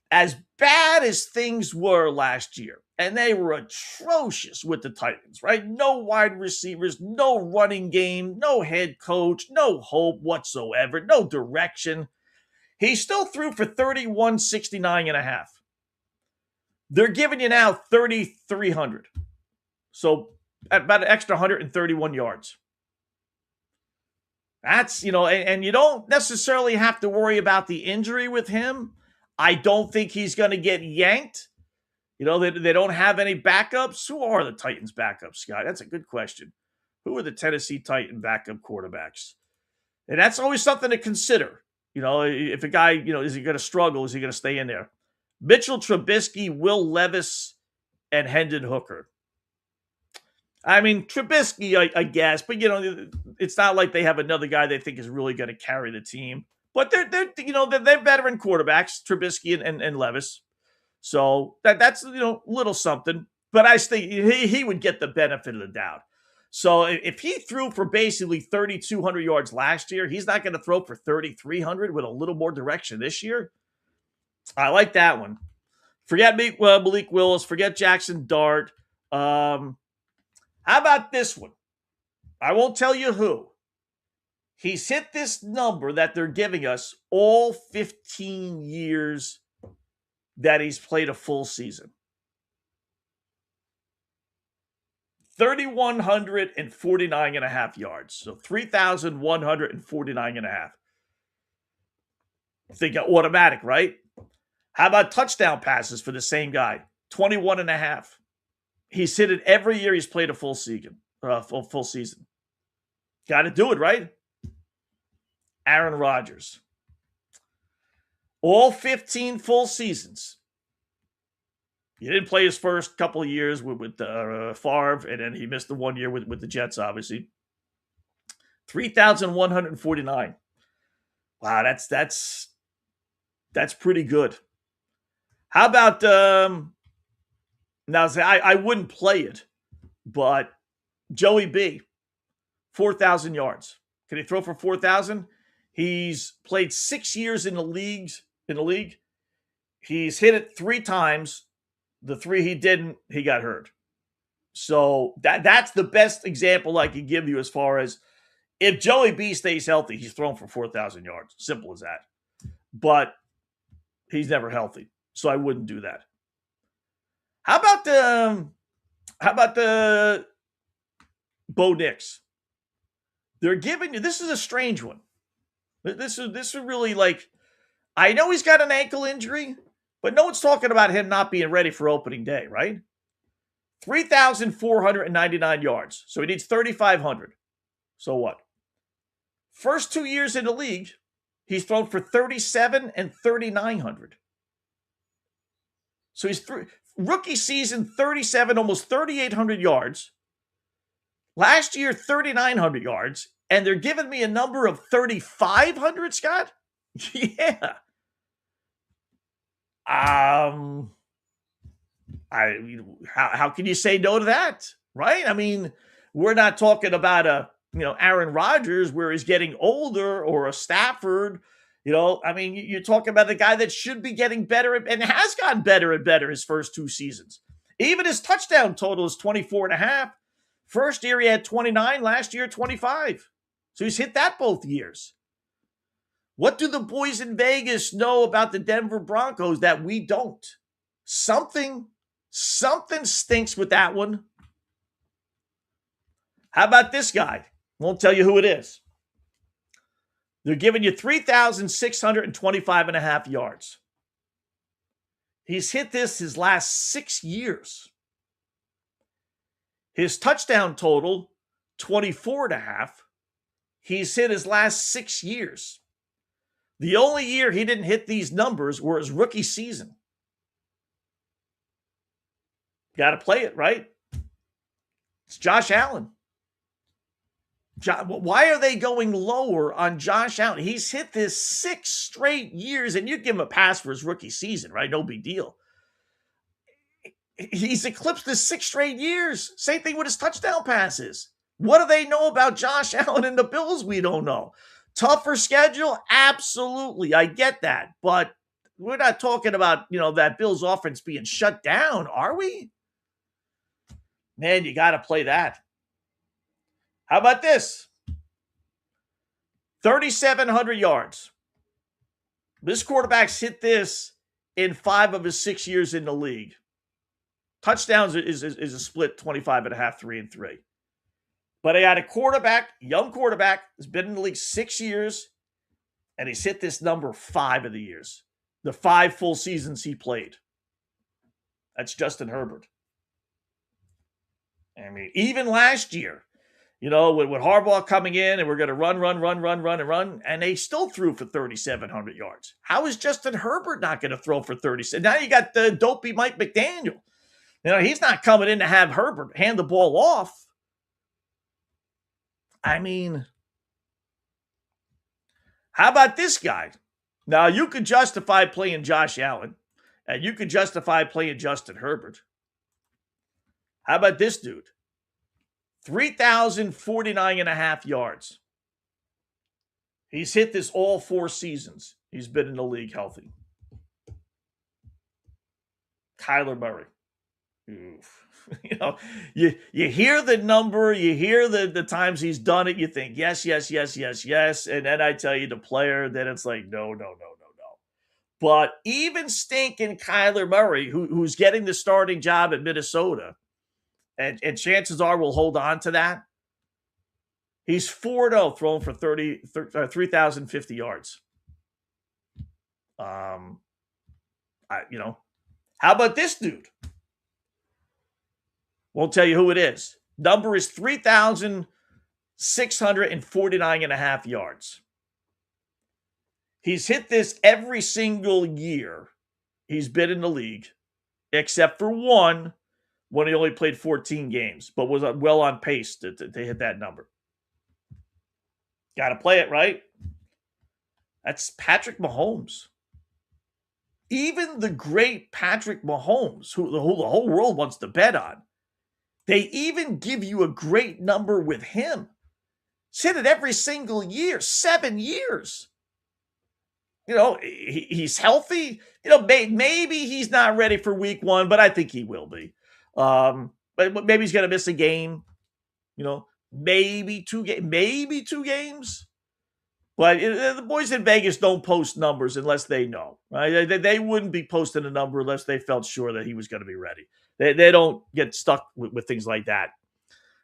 As bad as things were last year, and they were atrocious with the Titans, right? No wide receivers, no running game, no head coach, no hope whatsoever, no direction. He still threw for 3,169 and a half. They're giving you now 3,300. So about an extra 131 yards. That's, and you don't necessarily have to worry about the injury with him. I don't think he's going to get yanked. They don't have any backups. Who are the Titans' backups, Scott? That's a good question. Who are the Tennessee Titan backup quarterbacks? And that's always something to consider. If a guy, is he going to struggle? Is he going to stay in there? Mitchell Trubisky, Will Levis, and Hendon Hooker. I mean, Trubisky, I guess, but, it's not like they have another guy they think is really going to carry the team. But they're veteran quarterbacks, Trubisky and Levis. So that's little something. But I think he would get the benefit of the doubt. So if he threw for basically 3,200 yards last year, he's not going to throw for 3,300 with a little more direction this year. I like that one. Forget Malik Willis. Forget Jackson Dart. How about this one? I won't tell you who. He's hit this number that they're giving us all 15 years that he's played a full season. 3,149 and a half yards. So 3,149 and a half. Think automatic, right? How about touchdown passes for the same guy? 21 and a half. He's hit it every year he's played a full season. Full season. Got to do it, right? Aaron Rodgers. All 15 full seasons. He didn't play his first couple of years with Favre, and then he missed the 1 year with the Jets, obviously. 3,149. Wow, that's pretty good. How about now? I wouldn't play it, but Joey B, 4,000 yards. Can he throw for 4,000? He's played 6 years in the league. He's hit it 3 times. The 3 he didn't, he got hurt. So that's the best example I can give you as far as if Joey B stays healthy, he's thrown for 4,000 yards. Simple as that. But he's never healthy, so I wouldn't do that. How about the Bo Nix? They're giving you, this is a strange one. This is really like, I know he's got an ankle injury, but no one's talking about him not being ready for opening day, right? 3,499 yards. So he needs 3,500. So what? First 2 years in the league, he's thrown for 37 and 3,900. So he's rookie season, 37, almost 3,800 yards. Last year, 3,900 yards. And they're giving me a number of 3,500, Scott? Yeah. How can you say no to that, right? I mean, we're not talking about Aaron Rodgers where he's getting older or a Stafford. I mean, you're talking about the guy that should be getting better and has gotten better and better his first 2 seasons. Even his touchdown total is 24 and a half. First year he had 29, last year 25. So he's hit that both years. What do the boys in Vegas know about the Denver Broncos that we don't? Something stinks with that one. How about this guy? Won't tell you who it is. They're giving you 3,625 and a half yards. He's hit this his last 6 years. His touchdown total, 24 and a half. He's hit his last 6 years. The only year he didn't hit these numbers were his rookie season. Got to play it, right? It's Josh Allen. Why are they going lower on Josh Allen? He's hit this 6 straight years, and you give him a pass for his rookie season, right? No big deal. He's eclipsed this 6 straight years. Same thing with his touchdown passes. What do they know about Josh Allen and the Bills we don't know? Tougher schedule? Absolutely. I get that. But we're not talking about, that Bills offense being shut down, are we? Man, you got to play that. How about this? 3,700 yards. This quarterback's hit this in 5 of his 6 years in the league. Touchdowns is a split 25 and a half, 3 and 3. But I got a quarterback, young quarterback, has been in the league 6 years, and he's hit this number 5 of the years. The 5 full seasons he played. That's Justin Herbert. I mean, even last year, with Harbaugh coming in and we're going to run, and they still threw for 3,700 yards. How is Justin Herbert not going to throw for 37? Now you got the dopey Mike McDaniel. He's not coming in to have Herbert hand the ball off. I mean, how about this guy? Now, you could justify playing Josh Allen. And you could justify playing Justin Herbert. How about this dude? 3,049 and a half yards. He's hit this all 4 seasons. He's been in the league healthy. Kyler Murray. Oof. You hear the number, you hear the times he's done it, you think, yes. And then I tell you the player, then it's like, no. But even stinking Kyler Murray, who's getting the starting job at Minnesota, and chances are we'll hold on to that, he's 4-0 thrown for 3,050 yards. How about this dude? Won't tell you who it is. Number is 3,649 and a half yards. He's hit this every single year he's been in the league, except for one when he only played 14 games, but was well on pace to hit that number. Got to play it, right? That's Patrick Mahomes. Even the great Patrick Mahomes, who the whole world wants to bet on, they even give you a great number with him. He's hit it every single year, 7 years. He's healthy. Maybe he's not ready for week 1, but I think he will be. But maybe he's going to miss a game. Maybe two games. But the boys in Vegas don't post numbers unless they know. Right? They wouldn't be posting a number unless they felt sure that he was going to be ready. They don't get stuck with things like that.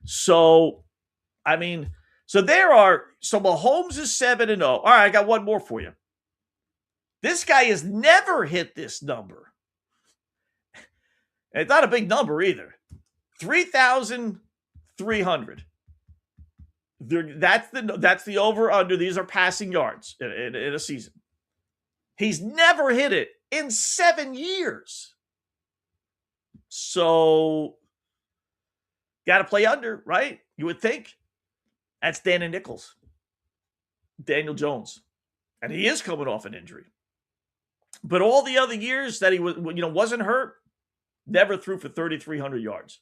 So Mahomes is 7-0. All right, I got one more for you. This guy has never hit this number. And it's not a big number either. 3,300. That's the over-under. These are passing yards in a season. He's never hit it in 7 years. So, got to play under, right? You would think. That's Danny Nichols. Daniel Jones. And he is coming off an injury. But all the other years that he wasn't hurt, never threw for 3,300 yards.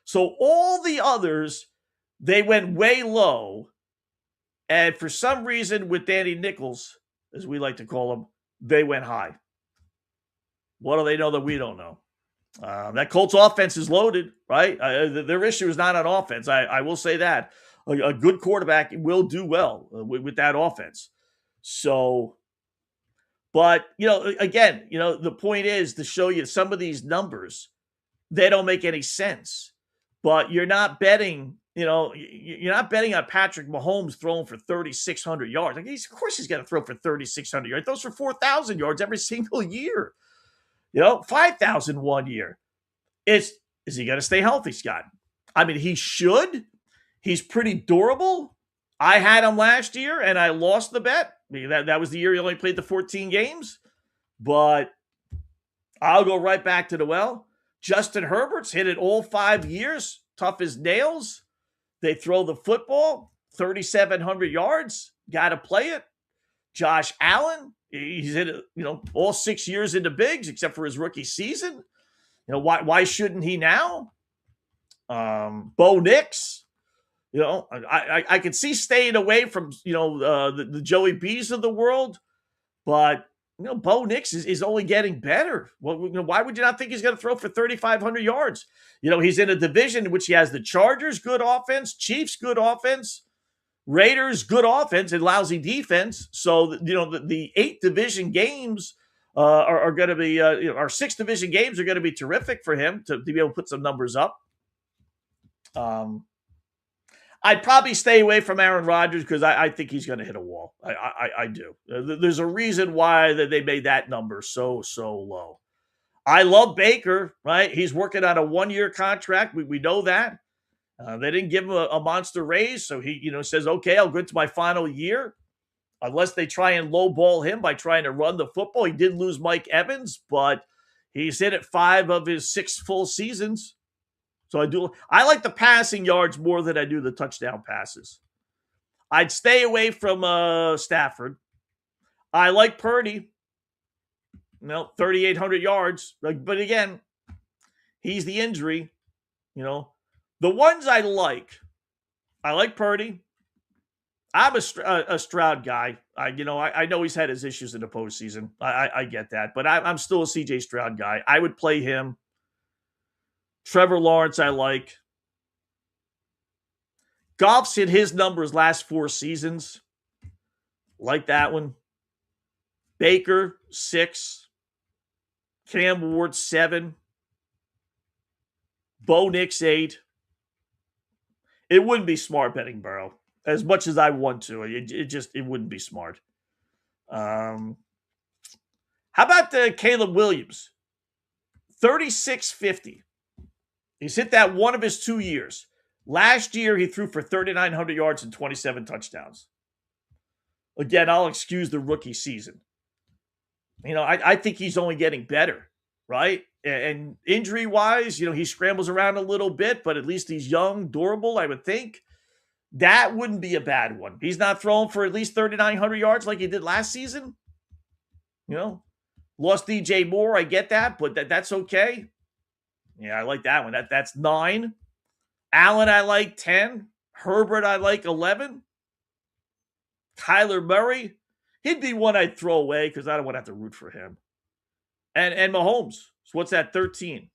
So all the others, they went way low. And for some reason with Danny Nichols, as we like to call him, they went high. What do they know that we don't know? That Colts offense is loaded, right? Their issue is not on offense. I will say that. A good quarterback will do well with that offense. So, but, again, the point is to show you some of these numbers, they don't make any sense. But you're not betting, you're not betting on Patrick Mahomes throwing for 3,600 yards. Of course he's going to throw for 3,600 yards. He throws for 4,000 yards every single year. 5,000 one year. Is he going to stay healthy, Scott? He should. He's pretty durable. I had him last year, and I lost the bet. That was the year he only played the 14 games. But I'll go right back to the well. Justin Herbert's hit it all 5 years. Tough as nails. They throw the football, 3,700 yards. Got to play it. Josh Allen, he's hit it, all 6 years into bigs, except for his rookie season. Why shouldn't he now? Bo Nix, I could see staying away from, the Joey B's of the world, but, Bo Nix is only getting better. Well, why would you not think he's going to throw for 3,500 yards? He's in a division in which he has the Chargers, good offense, Chiefs, good offense, Raiders, good offense, and lousy defense. So, the 8 division games are going to be, our 6 division games are going to be terrific for him to be able to put some numbers up. I'd probably stay away from Aaron Rodgers because I think he's going to hit a wall. I do. There's a reason why they made that number so low. I love Baker, right? He's working on a 1-year contract. We know that. They didn't give him a monster raise, so he says, okay, I'll go into my final year. Unless they try and lowball him by trying to run the football. He did lose Mike Evans, but he's hit it 5 of his 6 full seasons. So I like the passing yards more than I do the touchdown passes. I'd stay away from Stafford. I like Purdy. 3,800 yards. But again, he's the injury. The ones I like Purdy. I'm a Stroud guy. I know he's had his issues in the postseason. I get that, but I'm still a CJ Stroud guy. I would play him. Trevor Lawrence, I like. Goff's hit his numbers last 4 seasons. Like that one. Baker, 6. Cam Ward, 7. Bo Nix, 8. It wouldn't be smart betting Burrow as much as I want to. It wouldn't be smart. How about Caleb Williams? 36.50. He's hit that one of his 2 years. Last year, he threw for 3,900 yards and 27 touchdowns. Again, I'll excuse the rookie season. I think he's only getting better, right? And injury-wise, he scrambles around a little bit, but at least he's young, durable, I would think. That wouldn't be a bad one. He's not throwing for at least 3,900 yards like he did last season. Lost DJ Moore, I get that, but that's okay. Yeah, I like that one. That's 9. Allen, I like 10. Herbert, I like 11. Kyler Murray, he'd be one I'd throw away because I don't want to have to root for him. And Mahomes, so what's that, 13?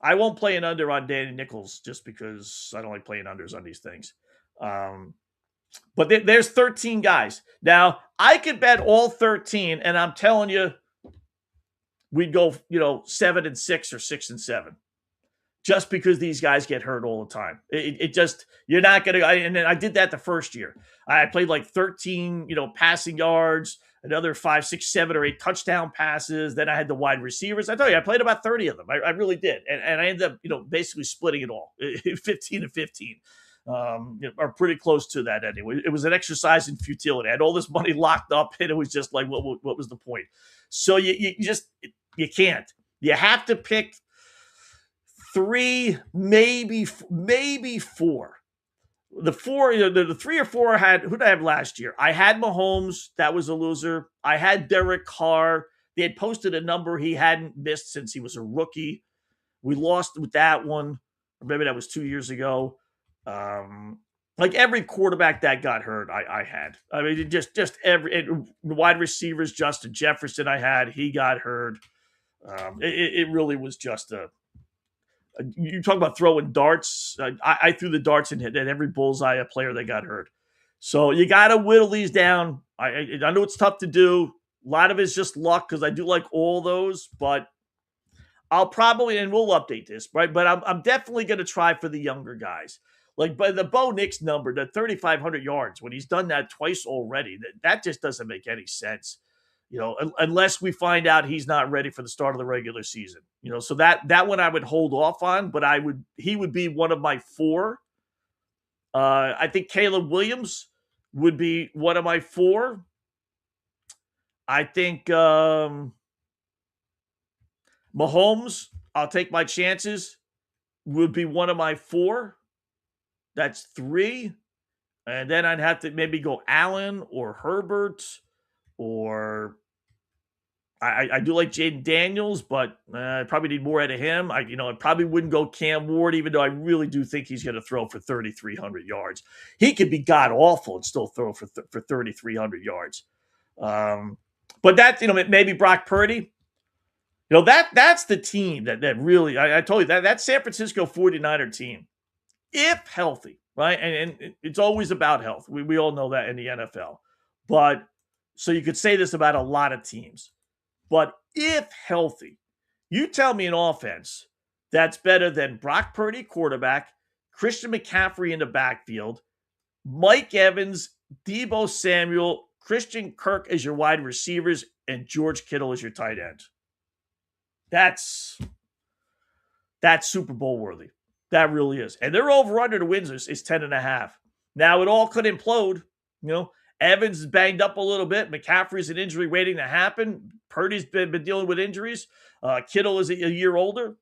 I won't play an under on Danny Nichols just because I don't like playing unders on these things. But there's 13 guys. Now, I could bet all 13, and I'm telling you, we'd go, 7-6 or 6-7. Just because these guys get hurt all the time. It just, you're not going to, and I did that the first year. I played like 13, passing yards, another 5, 6, 7, or 8 touchdown passes. Then I had the wide receivers. I tell you, I played about 30 of them. I really did. And I ended up, basically splitting it all, 15 and 15. Are pretty close to that anyway. It was an exercise in futility. I had all this money locked up, and it was just like, what was the point? So you can't. You have to pick 3, maybe 4. The 3 or 4 who did I have last year? I had Mahomes. That was a loser. I had Derek Carr. They had posted a number he hadn't missed since he was a rookie. We lost with that one. Or maybe that was 2 years ago. Like every quarterback that got hurt, I had. I mean, just every wide receivers, Justin Jefferson, he got hurt. It really was just you talk about throwing darts. I threw the darts and hit every bullseye a player that got hurt. So you got to whittle these down. I know it's tough to do. A lot of it's just luck because I do like all those, but I'll probably, and we'll update this, right? But I'm definitely going to try for the younger guys. Like by the Bo Nix number, the 3,500 yards, when he's done that twice already, that just doesn't make any sense. Unless we find out he's not ready for the start of the regular season. So that one I would hold off on, but he would be one of my 4. I think Caleb Williams would be one of my 4. I think Mahomes, I'll take my chances, would be one of my 4. That's 3. And then I'd have to maybe go Allen or Herbert, or I do like Jaden Daniels, but I probably need more out of him. I probably wouldn't go Cam Ward, even though I really do think he's going to throw for 3,300 yards. He could be god-awful and still throw for 3,300 yards. But that, maybe Brock Purdy. That's the team that really, I told you, that San Francisco 49er team, if healthy, right? And it's always about health. We all know that in the NFL. But so you could say this about a lot of teams. But if healthy, you tell me an offense that's better than Brock Purdy, quarterback, Christian McCaffrey in the backfield, Mike Evans, Deebo Samuel, Christian Kirk as your wide receivers, and George Kittle as your tight end. That's Super Bowl worthy. That really is. And their over-under to wins is 10.5. Now, it all could implode. Evans is banged up a little bit. McCaffrey's an injury waiting to happen. Purdy's been dealing with injuries. Kittle is a year older.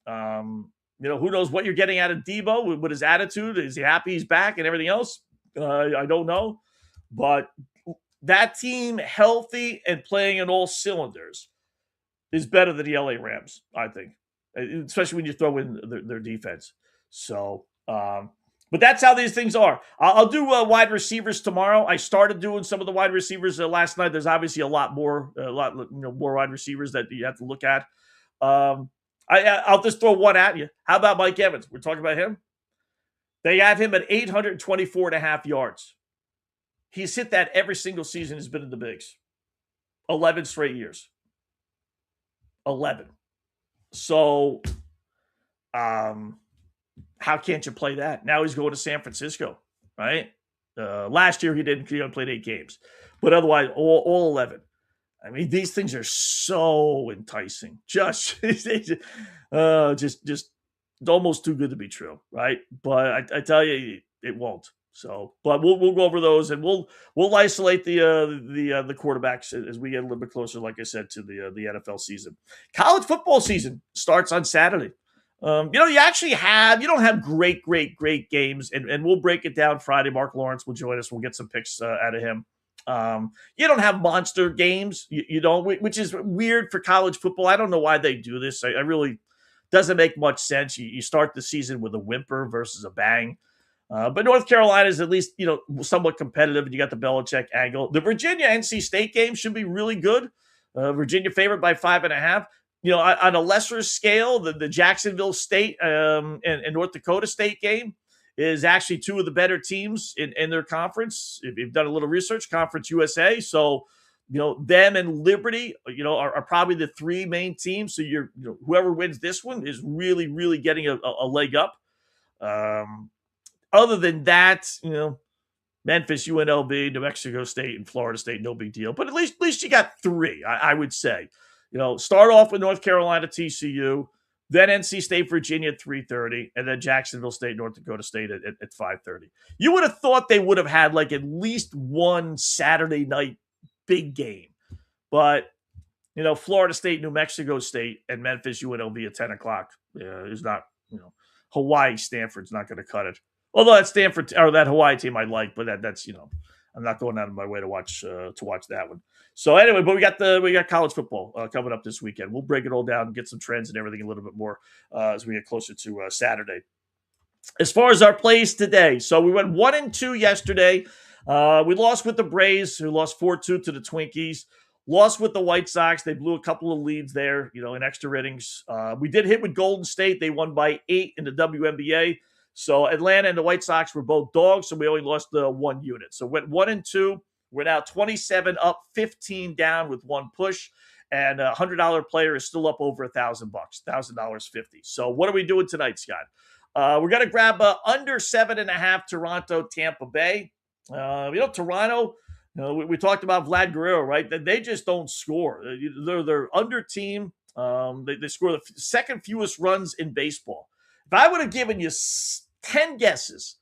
Who knows what you're getting out of Deebo with his attitude. Is he happy he's back and everything else? I don't know. But that team healthy and playing in all cylinders, is better than the LA Rams, I think, especially when you throw in their defense. So, but that's how these things are. I'll do wide receivers tomorrow. I started doing some of the wide receivers last night. There's obviously a lot more wide receivers that you have to look at. I'll just throw one at you. How about Mike Evans? We're talking about him. They have him at 824.5 yards. He's hit that every single season he's been in the bigs. 11 straight years. 11. So, how can't you play that? Now he's going to San Francisco, right? Last year he didn't. He only played 8 games, but otherwise all 11. I mean, these things are so enticing. Just almost too good to be true, right? But I tell you, it won't. So, but we'll go over those, and we'll isolate the quarterbacks as we get a little bit closer, like I said, to the NFL season. College football season starts on Saturday. You don't have great games, and we'll break it down Friday. Mark Lawrence will join us. We'll get some picks out of him. You don't have monster games, you don't, which is weird for college football. I don't know why they do this. I really doesn't make much sense. You start the season with a whimper versus a bang. But North Carolina is at least, somewhat competitive, and you got the Belichick angle. The Virginia-NC State game should be really good. Virginia favored by 5.5. On a lesser scale, the Jacksonville State and North Dakota State game is actually two of the better teams in their conference. If you've done a little research, Conference USA. So, them and Liberty, are probably the 3 main teams. So whoever wins this one is really, really getting a leg up. Other than that, Memphis, UNLV, New Mexico State, and Florida State, no big deal. But at least you got 3, I would say. Start off with North Carolina, TCU, then NC State, Virginia at 3:30, and then Jacksonville State, North Dakota State at 5:30. You would have thought they would have had at least one Saturday night big game. But, Florida State, New Mexico State, and Memphis, UNLV at 10 o'clock is not, Hawaii, Stanford's not going to cut it. Although that Stanford or that Hawaii team I like, but that's I'm not going out of my way to watch that one. So anyway, but we got college football coming up this weekend. We'll break it all down and get some trends and everything a little bit more as we get closer to Saturday. As far as our plays today, so we went 1-2 yesterday. We lost with the Braves, who lost 4-2 to the Twinkies. Lost with the White Sox. They blew a couple of leads there, in extra innings. We did hit with Golden State. They won by 8 in the WNBA. So Atlanta and the White Sox were both dogs, so we only lost the 1 unit. So went 1-2. We're now 27 up, 15 down with 1 push, and a $100 player is still up over $1,000, $1,000.50. So what are we doing tonight, Scott? We're going to grab under 7.5 Toronto, Tampa Bay. Toronto. We talked about Vlad Guerrero, right? They just don't score. They're under team. They score the second fewest runs in baseball. If I would have given you 10 guesses,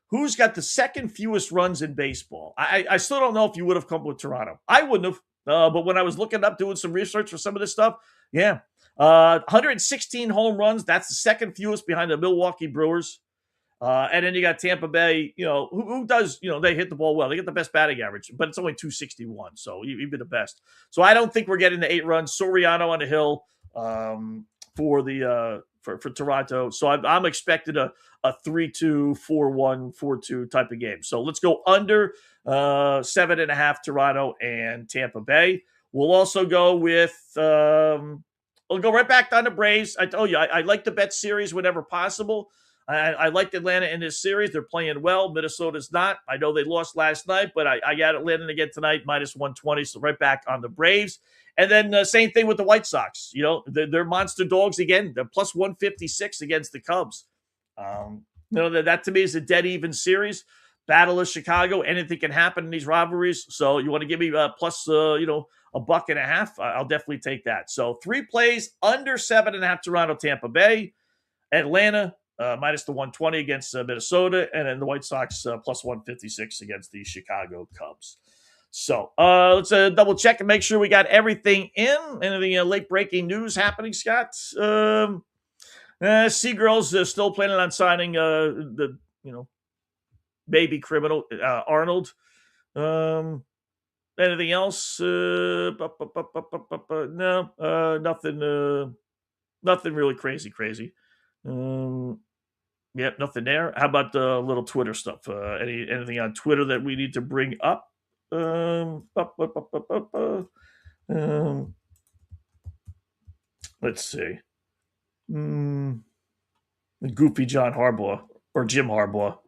who's got the second fewest runs in baseball, I still don't know if you would have come with Toronto. I wouldn't have. But when I was looking up, doing some research for some of this stuff, 116 home runs. That's the second fewest behind the Milwaukee Brewers. And then you got Tampa Bay, who does, they hit the ball well. They get the best batting average, but it's only 261. So even the best. So I don't think we're getting the 8 runs. Soriano on the hill for Toronto. So I'm expecting a 3-2, 4-1, 4-2 type of game. So let's go under 7.5 Toronto and Tampa Bay. We'll also go with, we'll go right back down to Braves. I told you, I like the bet series whenever possible. I liked Atlanta in this series. They're playing well. Minnesota's not. I know they lost last night, but I got Atlanta again tonight, minus 120. So right back on the Braves. And then same thing with the White Sox. They're monster dogs again. They're plus 156 against the Cubs. That to me is a dead even series. Battle of Chicago. Anything can happen in these rivalries. So you want to give me plus, $1.50? I'll definitely take that. So 3 plays under 7.5 Toronto, Tampa Bay, Atlanta. Minus the 120 against Minnesota, and then the White Sox plus 156 against the Chicago Cubs. So let's double check and make sure we got everything in. Anything late breaking news happening, Scott? Seagirls still planning on signing baby criminal Arnold. Anything else? No, nothing really crazy. Yep, nothing there. How about the little Twitter stuff? Anything on Twitter that we need to bring up? Let's see. Goofy John Harbaugh or Jim Harbaugh.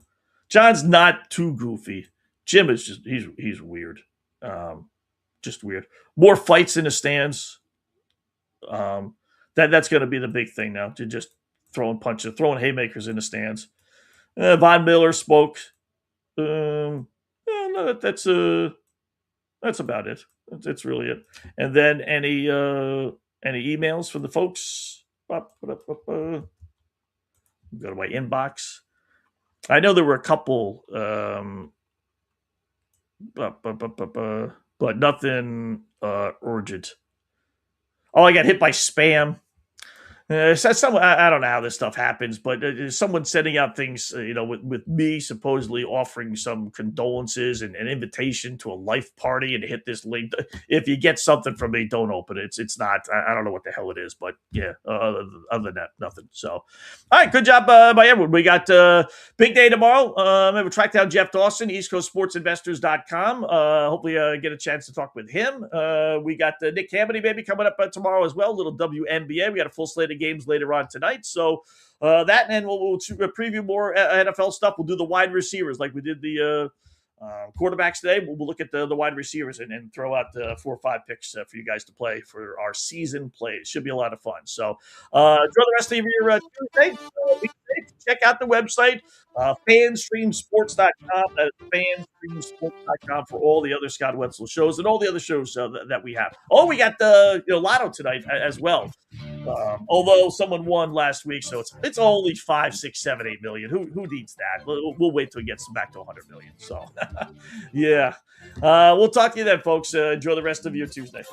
John's not too goofy. Jim is just he's weird. Just weird. More fights in the stands. That's going to be the big thing now. To just throwing punches, throwing haymakers in the stands. Von Miller spoke. No, that's about it. That's really it. And then any emails from the folks? Go to my inbox. I know there were a couple, but nothing urgent. Oh, I got hit by spam. I don't know how this stuff happens, but someone sending out things, with me supposedly offering some condolences and an invitation to a life party and hit this link. If you get something from me, don't open it. It's not. I don't know what the hell it is, but yeah. Other than that, nothing. So, all right, good job by everyone. We got big day tomorrow. We'll track down Jeff Dawson, EastCoastSportsInvestors.com. Hopefully, get a chance to talk with him. We got Nick Hamady maybe coming up tomorrow as well. A little WNBA. We got a full slate of games later on tonight. So that, and we'll preview more NFL stuff. We'll do the wide receivers like we did the quarterbacks today. We'll look at the wide receivers and throw out 4 or 5 picks for you guys to play for our season plays. Should be a lot of fun. So enjoy the rest of your Tuesday. Check out the website, fanstreamsports.com. That is fanstreamsports.com for all the other Scott Wetzel shows and all the other shows that we have. Oh, we got the Lotto tonight as well. Although someone won last week, so it's only 5, 6, 7, 8 million. Who needs that? We'll wait till it gets back to 100 million. So, yeah. We'll talk to you then, folks. Enjoy the rest of your Tuesday.